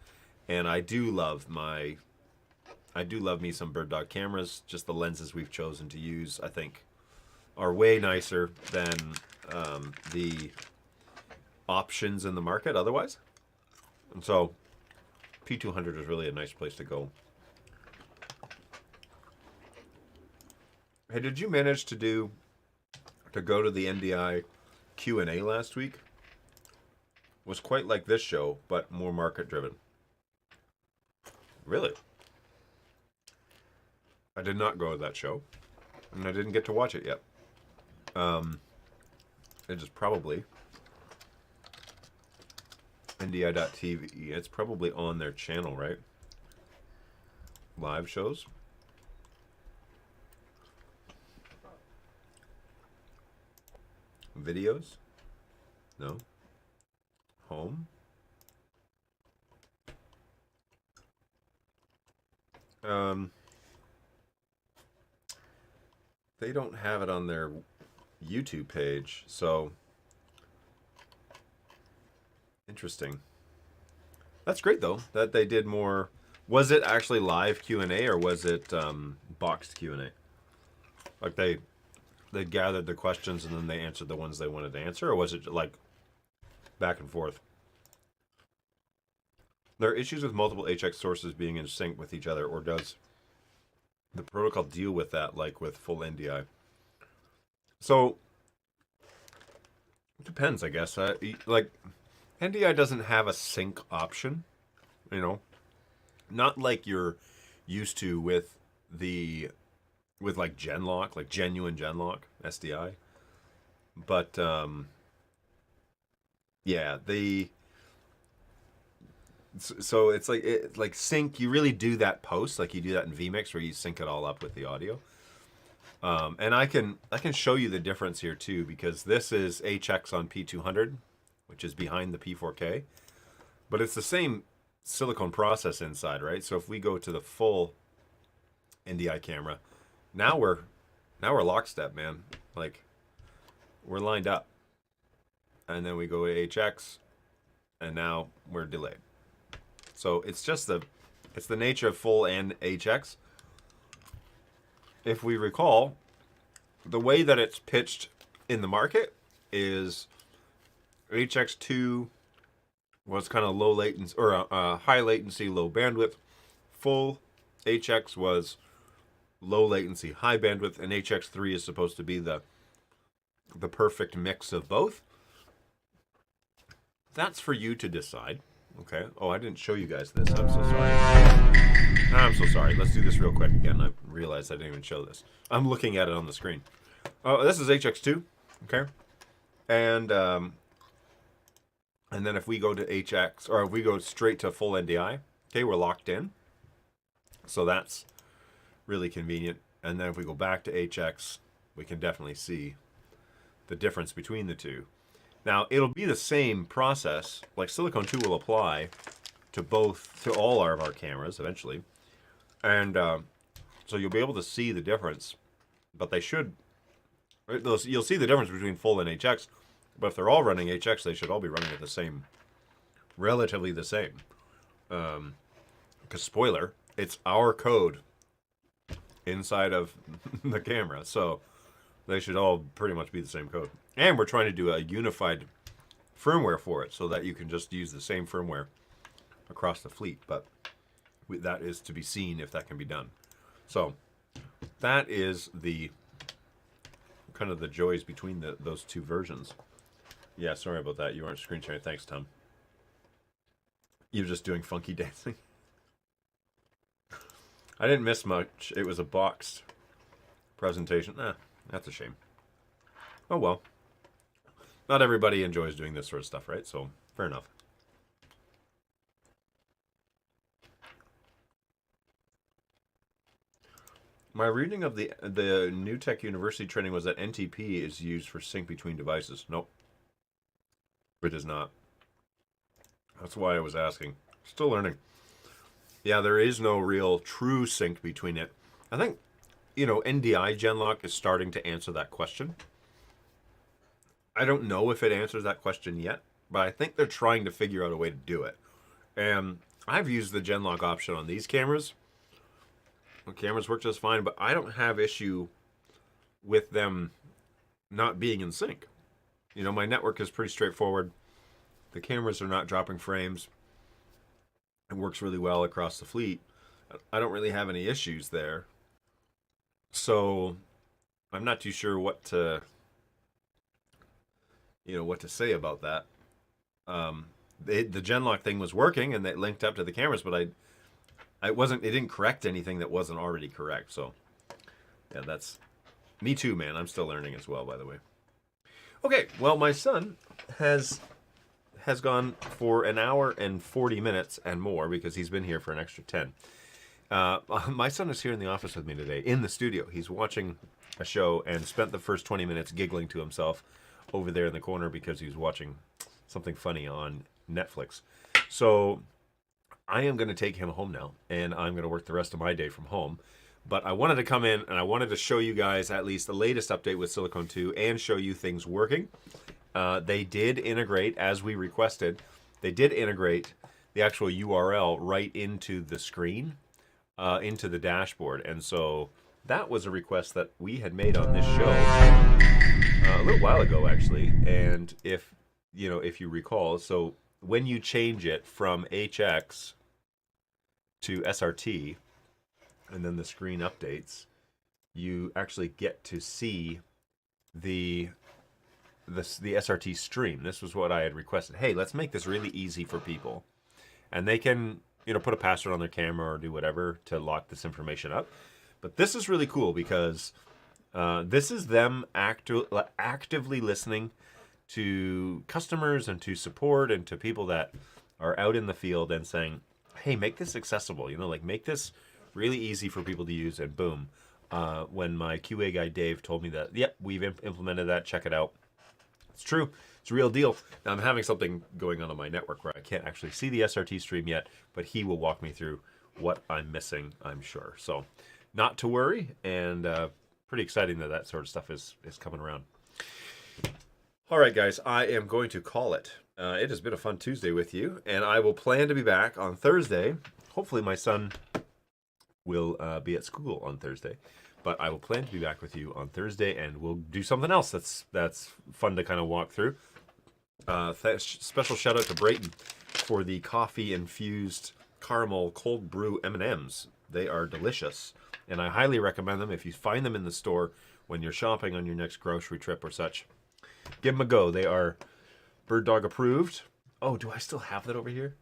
and I do love me some bird dog cameras. Just the lenses we've chosen to use, I think, are way nicer than the options in the market otherwise. And so P200 is really a nice place to go. Hey, did you manage to go to the NDI Q&A last week? was quite like this show, but more market driven. Really? I did not go to that show, and I didn't get to watch it yet. It is probably NDI.TV. It's probably on their channel, right? Live shows. Videos? No. Home? They don't have it on their YouTube page, so interesting. That's great though that they did more. Was it actually live Q&A or was it boxed Q&A? Like they gathered the questions and then they answered the ones they wanted to answer, or was it like back and forth? There are issues with multiple HX sources being in sync with each other, or does the protocol deal with that like with full NDI? So it depends, I guess. Like NDI doesn't have a sync option, you know, not like you're used to with like Genlock, like genuine Genlock SDI. But yeah, so it's like sync. You really do that post, like you do that in vMix, where you sync it all up with the audio. And I can show you the difference here too, because this is HX on P200, which is behind the P4K, but it's the same silicone process inside, right? So if we go to the full NDI camera, now we're lockstep, man. Like we're lined up, and then we go to HX, and now we're delayed. So it's just the nature of full and HX. If we recall, the way that it's pitched in the market is HX2 was kind of low latency, or high latency, low bandwidth. Full HX was low latency, high bandwidth, and HX3 is supposed to be the perfect mix of both. That's for you to decide. Okay. Oh, I didn't show you guys this. I'm so sorry. I'm so sorry. Let's do this real quick again. I realized I didn't even show this. I'm looking at it on the screen. Oh, this is HX2. Okay. And then if we go to HX, or if we go straight to full NDI, okay, we're locked in. So that's really convenient. And then if we go back to HX, we can definitely see the difference between the two. Now, it'll be the same process, like Silicone 2 will apply to all of our cameras eventually. And so you'll be able to see the difference, but you'll see the difference between full and HX, but if they're all running HX, they should all be running at the same, relatively the same. Because spoiler, it's our code inside of the camera, so they should all pretty much be the same code. And we're trying to do a unified firmware for it so that you can just use the same firmware across the fleet. But that is to be seen if that can be done. So that is the kind of the joys between those two versions. Yeah, sorry about that. You weren't screen sharing. Thanks, Tom. You're just doing funky dancing. I didn't miss much. It was a boxed presentation. That's a shame. Oh well. Not everybody enjoys doing this sort of stuff, right? So, fair enough. My reading of the New Tech University training was that NTP is used for sync between devices. Nope. It is not. That's why I was asking. Still learning. Yeah, there is no real true sync between it. I think, NDI Genlock is starting to answer that question. I don't know if it answers that question yet, but I think they're trying to figure out a way to do it. And I've used the Genlock option on these cameras. The cameras work just fine, but I don't have issue with them not being in sync. My network is pretty straightforward. The cameras are not dropping frames. It works really well across the fleet. I don't really have any issues there. So I'm not too sure what to say about that. the Genlock thing was working and it linked up to the cameras, but it didn't correct anything that wasn't already correct. So yeah, that's me too, man. I'm still learning as well, by the way. Okay, well, my son has gone for an hour and 40 minutes and more because he's been here for an extra 10. My son is here in the office with me today, in the studio. He's watching a show and spent the first 20 minutes giggling to himself over there in the corner because he was watching something funny on Netflix. So I am going to take him home now, and I'm going to work the rest of my day from home. But I wanted to come in, and I wanted to show you guys at least the latest update with Silicon 2 and show you things working. They did integrate, as we requested, they did integrate the actual URL right into the screen, into the dashboard. And so that was a request that we had made on this show a little while ago, actually. And if you recall, so when you change it from HX to SRT, and then the screen updates, you actually get to see the SRT stream. This was what I had requested. Hey, let's make this really easy for people. And they can, put a password on their camera or do whatever to lock this information up. But this is really cool because this is them actively listening to customers and to support and to people that are out in the field and saying, hey, make this accessible, make this really easy for people to use. And boom, when my QA guy Dave told me that, yep, we've implemented that, check it out. It's true. It's a real deal. Now, I'm having something going on my network where I can't actually see the SRT stream yet, but he will walk me through what I'm missing, I'm sure. So not to worry, and pretty exciting that sort of stuff is coming around. All right, guys, I am going to call it. It has been a fun Tuesday with you, and I will plan to be back on Thursday. Hopefully my son will be at school on Thursday. But I will plan to be back with you on Thursday, and we'll do something else that's fun to kind of walk through. Special shout out to Brayton for the coffee-infused caramel cold brew M&Ms. They are delicious, and I highly recommend them if you find them in the store when you're shopping on your next grocery trip or such. Give them a go. They are Bird Dog approved. Oh, do I still have that over here?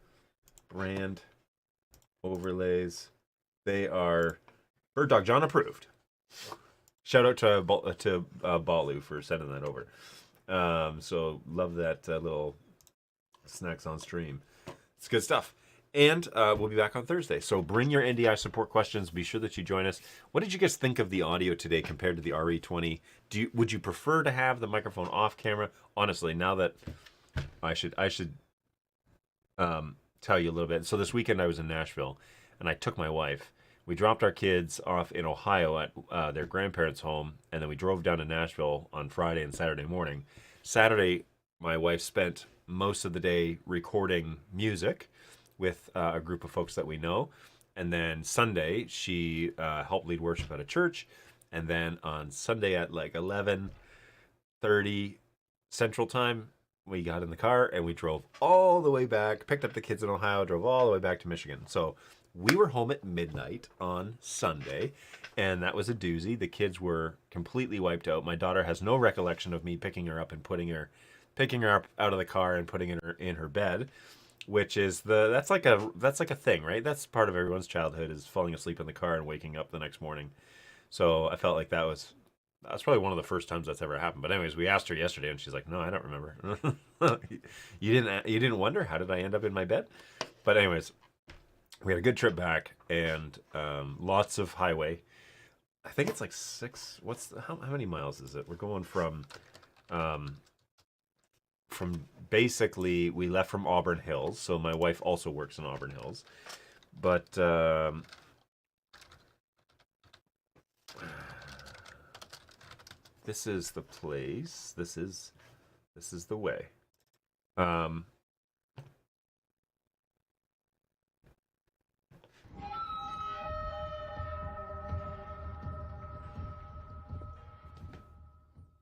Brand overlays. They are Bird Dog John approved. Shout out to Balu for sending that over. So love that little snacks on stream. It's good stuff. And we'll be back on Thursday. So bring your NDI support questions. Be sure that you join us. What did you guys think of the audio today compared to the RE20? Would you prefer to have the microphone off camera? Honestly, now that I should tell you a little bit. So this weekend I was in Nashville, and I took my wife. We dropped our kids off in Ohio at their grandparents' home, and then we drove down to Nashville on Friday and Saturday morning. Saturday, my wife spent most of the day recording music with a group of folks that we know. And then Sunday, she helped lead worship at a church. And then on Sunday at like 11:30 Central Time, we got in the car and we drove all the way back, picked up the kids in Ohio, drove all the way back to Michigan. So we were home at midnight on Sunday, and that was a doozy. The kids were completely wiped out. My daughter has no recollection of me picking her up and picking her up out of the car and putting her in her bed, which is that's like a thing, right? That's part of everyone's childhood, is falling asleep in the car and waking up the next morning. So I felt like that's probably one of the first times that's ever happened. But anyways, we asked her yesterday, and she's like, "No, I don't remember." You didn't wonder how did I end up in my bed? But anyways, we had a good trip back, and lots of highway. I think it's like 6. How many miles is it? We're going from basically, we left from Auburn Hills. So my wife also works in Auburn Hills, but this is the place. This is the way.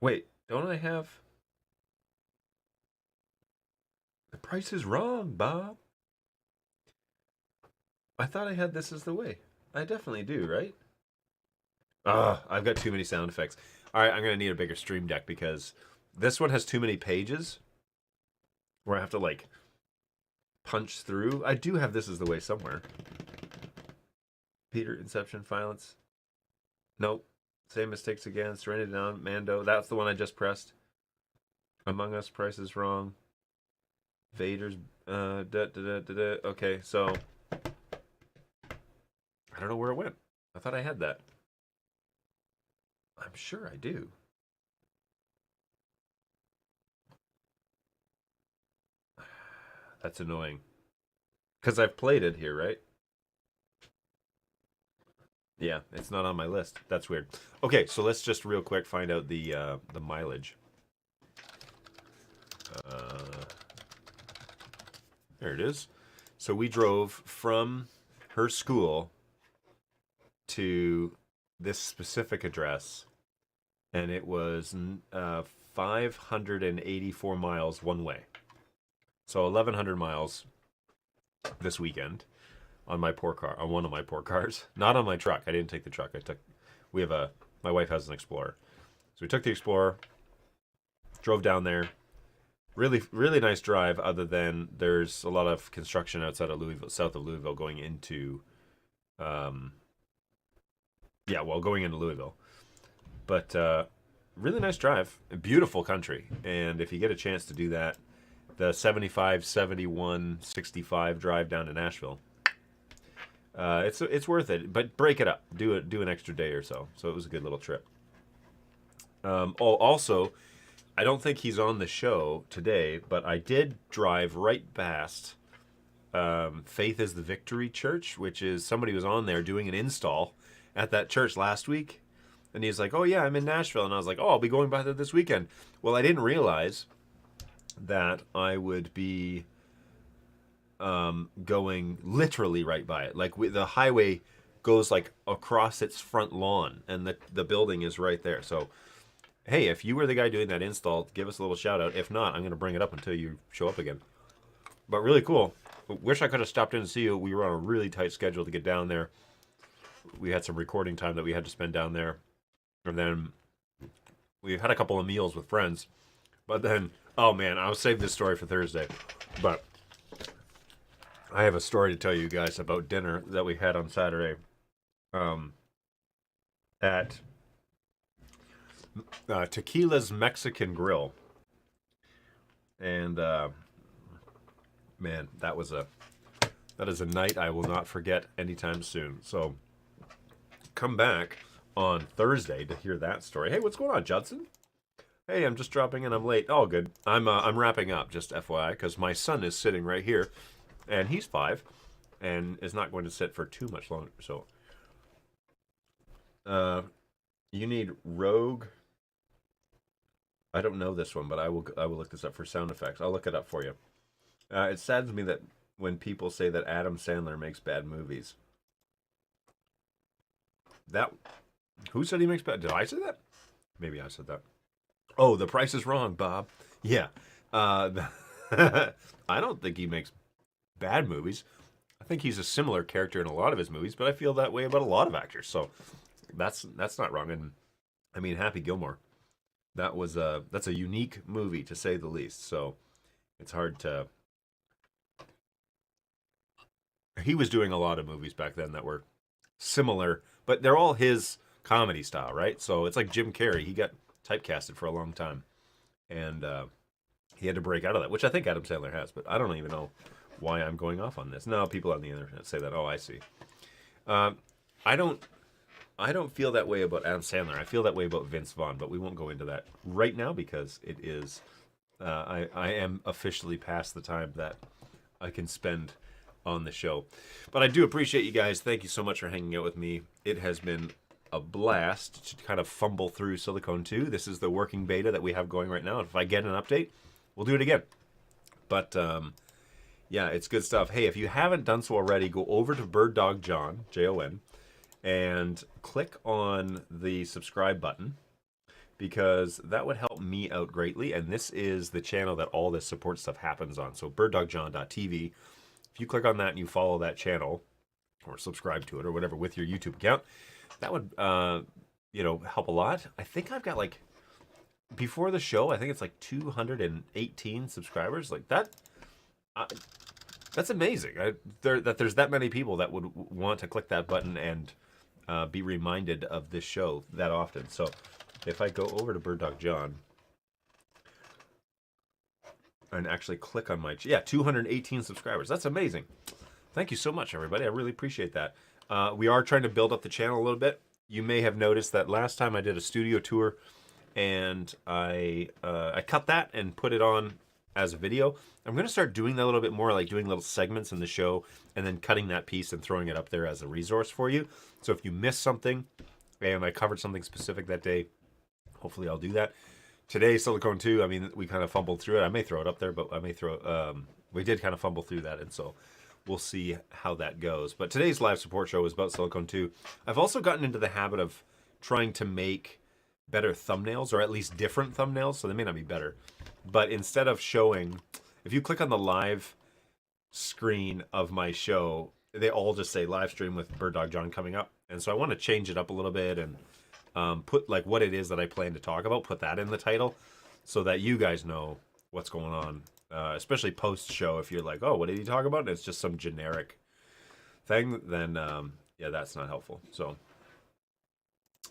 Wait, don't I have... The price is wrong, Bob. I thought I had this as the way. I definitely do, right? I've got too many sound effects. All right, I'm going to need a bigger stream deck because this one has too many pages where I have to, like, punch through. I do have This Is the Way somewhere. Peter, Inception, Violence. Nope. Same mistakes again. Serenity Down, Mando. That's the one I just pressed. Among Us, Price is Wrong. Vader's. Okay, so I don't know where it went. I thought I had that. I'm sure I do. That's annoying. Because I've played it here, right? Yeah, it's not on my list. That's weird. Okay, so let's just real quick find out the mileage. There it is. So we drove from her school to this specific address, and it was 584 miles one way. So 1,100 miles this weekend on my poor car, on one of my poor cars. Not on my truck. I didn't take the truck. My wife has an Explorer. So we took the Explorer, drove down there. Really, really nice drive, other than there's a lot of construction outside of Louisville, south of Louisville, going into, going into Louisville. But really nice drive. Beautiful country. And if you get a chance to do that, the 75, 71, 65 drive down to Nashville, it's worth it. But break it up. Do an extra day or so. So it was a good little trip. Also, I don't think he's on the show today, but I did drive right past Faith is the Victory Church, which is somebody was on there doing an install at that church last week. And he's like, oh, yeah, I'm in Nashville. And I was like, oh, I'll be going by there this weekend. Well, I didn't realize that I would be going literally right by it. Like the highway goes like across its front lawn, and the building is right there. So, hey, if you were the guy doing that install, give us a little shout out. If not, I'm going to bring it up until you show up again. But really cool. Wish I could have stopped in and see you. We were on a really tight schedule to get down there. We had some recording time that we had to spend down there. And then we had a couple of meals with friends. But then, oh man, I'll save this story for Thursday. But I have a story to tell you guys about dinner that we had on Saturday at Tequila's Mexican Grill. And man, that is a night I will not forget anytime soon. So come back on Thursday to hear that story. Hey, what's going on, Judson? Hey, I'm just dropping in. I'm late. Oh, good. I'm wrapping up, just FYI, because my son is sitting right here, and he's 5, and is not going to sit for too much longer. So, you need Rogue. I don't know this one, but I will look this up for sound effects. I'll look it up for you. It saddens me that when people say that Adam Sandler makes bad movies. Who said he makes bad? Did I say that? Maybe I said that. Oh, The Price is Wrong, Bob. Yeah. I don't think he makes bad movies. I think he's a similar character in a lot of his movies, but I feel that way about a lot of actors. So that's not wrong. And I mean, Happy Gilmore. That's a unique movie, to say the least. So it's hard to. He was doing a lot of movies back then that were similar, but they're all his comedy style, right? So it's like Jim Carrey. He got typecasted for a long time, and he had to break out of that, which I think Adam Sandler has, but I don't even know why I'm going off on this. No, people on the internet say that. Oh, I see. I don't feel that way about Adam Sandler. I feel that way about Vince Vaughn, but we won't go into that right now because it is. I am officially past the time that I can spend on the show. But I do appreciate you guys. Thank you so much for hanging out with me. It has been a blast to kind of fumble through Silicon 2. This is the working beta that we have going right now. If I get an update, we'll do it again. But yeah, it's good stuff. Hey, if you haven't done so already, go over to Bird Dog John, Jon, and click on the subscribe button, because that would help me out greatly. And this is the channel that all this support stuff happens on. So birddogjohn.tv. If you click on that and you follow that channel, or subscribe to it, or whatever, with your YouTube account, that would help a lot. I think I've got, like, before the show, I think it's like 218 subscribers. Like that, That's amazing. That there's that many people that would want to click that button and be reminded of this show that often. So if I go over to Bird Dog John and actually click on my... Yeah, 218 subscribers. That's amazing. Thank you so much, everybody. I really appreciate that. We are trying to build up the channel a little bit. You may have noticed that last time I did a studio tour and I cut that and put it on as a video. I'm going to start doing that a little bit more, like doing little segments in the show and then cutting that piece and throwing it up there as a resource for you. So if you missed something and I covered something specific that day, hopefully I'll do that. Today, SIL2, I mean, we kind of fumbled through it. I may throw it up there, but I may throw... we did kind of fumble through that, and so we'll see how that goes. But today's live support show is about SIL2. I've also gotten into the habit of trying to make better thumbnails, or at least different thumbnails, so they may not be better. But instead of showing... If you click on the live screen of my show, they all just say live stream with Bird Dog John coming up. And so I want to change it up a little bit and put like what it is that I plan to talk about, put that in the title so that you guys know what's going on, especially post-show. If you're like, oh, what did he talk about? And it's just some generic thing, then yeah, that's not helpful. So,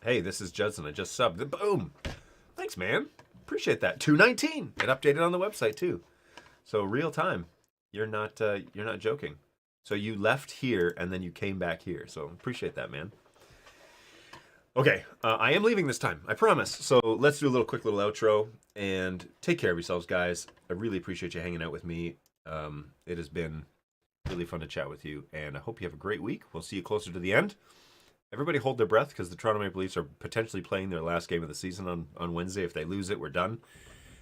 hey, this is Judson. I just subbed. Boom. Thanks, man. Appreciate that. 219. It updated on the website too. So real time. You're not joking. So you left here and then you came back here. So appreciate that, man. Okay, I am leaving this time, I promise. So let's do a quick little outro and take care of yourselves, guys. I really appreciate you hanging out with me. It has been really fun to chat with you, and I hope you have a great week. We'll see you closer to the end. Everybody hold their breath because the Toronto Maple Leafs are potentially playing their last game of the season on Wednesday. If they lose it, we're done.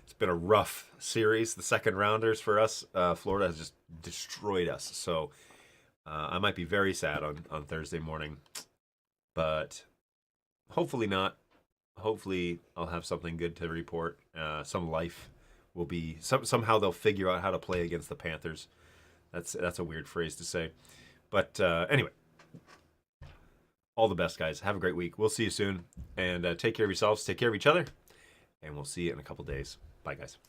It's been a rough series. The second rounders for us, Florida has just destroyed us. So I might be very sad on Thursday morning, but hopefully not. Hopefully I'll have something good to report. Some life will be... Somehow they'll figure out how to play against the Panthers. That's a weird phrase to say. But anyway, all the best, guys. Have a great week. We'll see you soon. And take care of yourselves. Take care of each other. And we'll see you in a couple days. Bye, guys.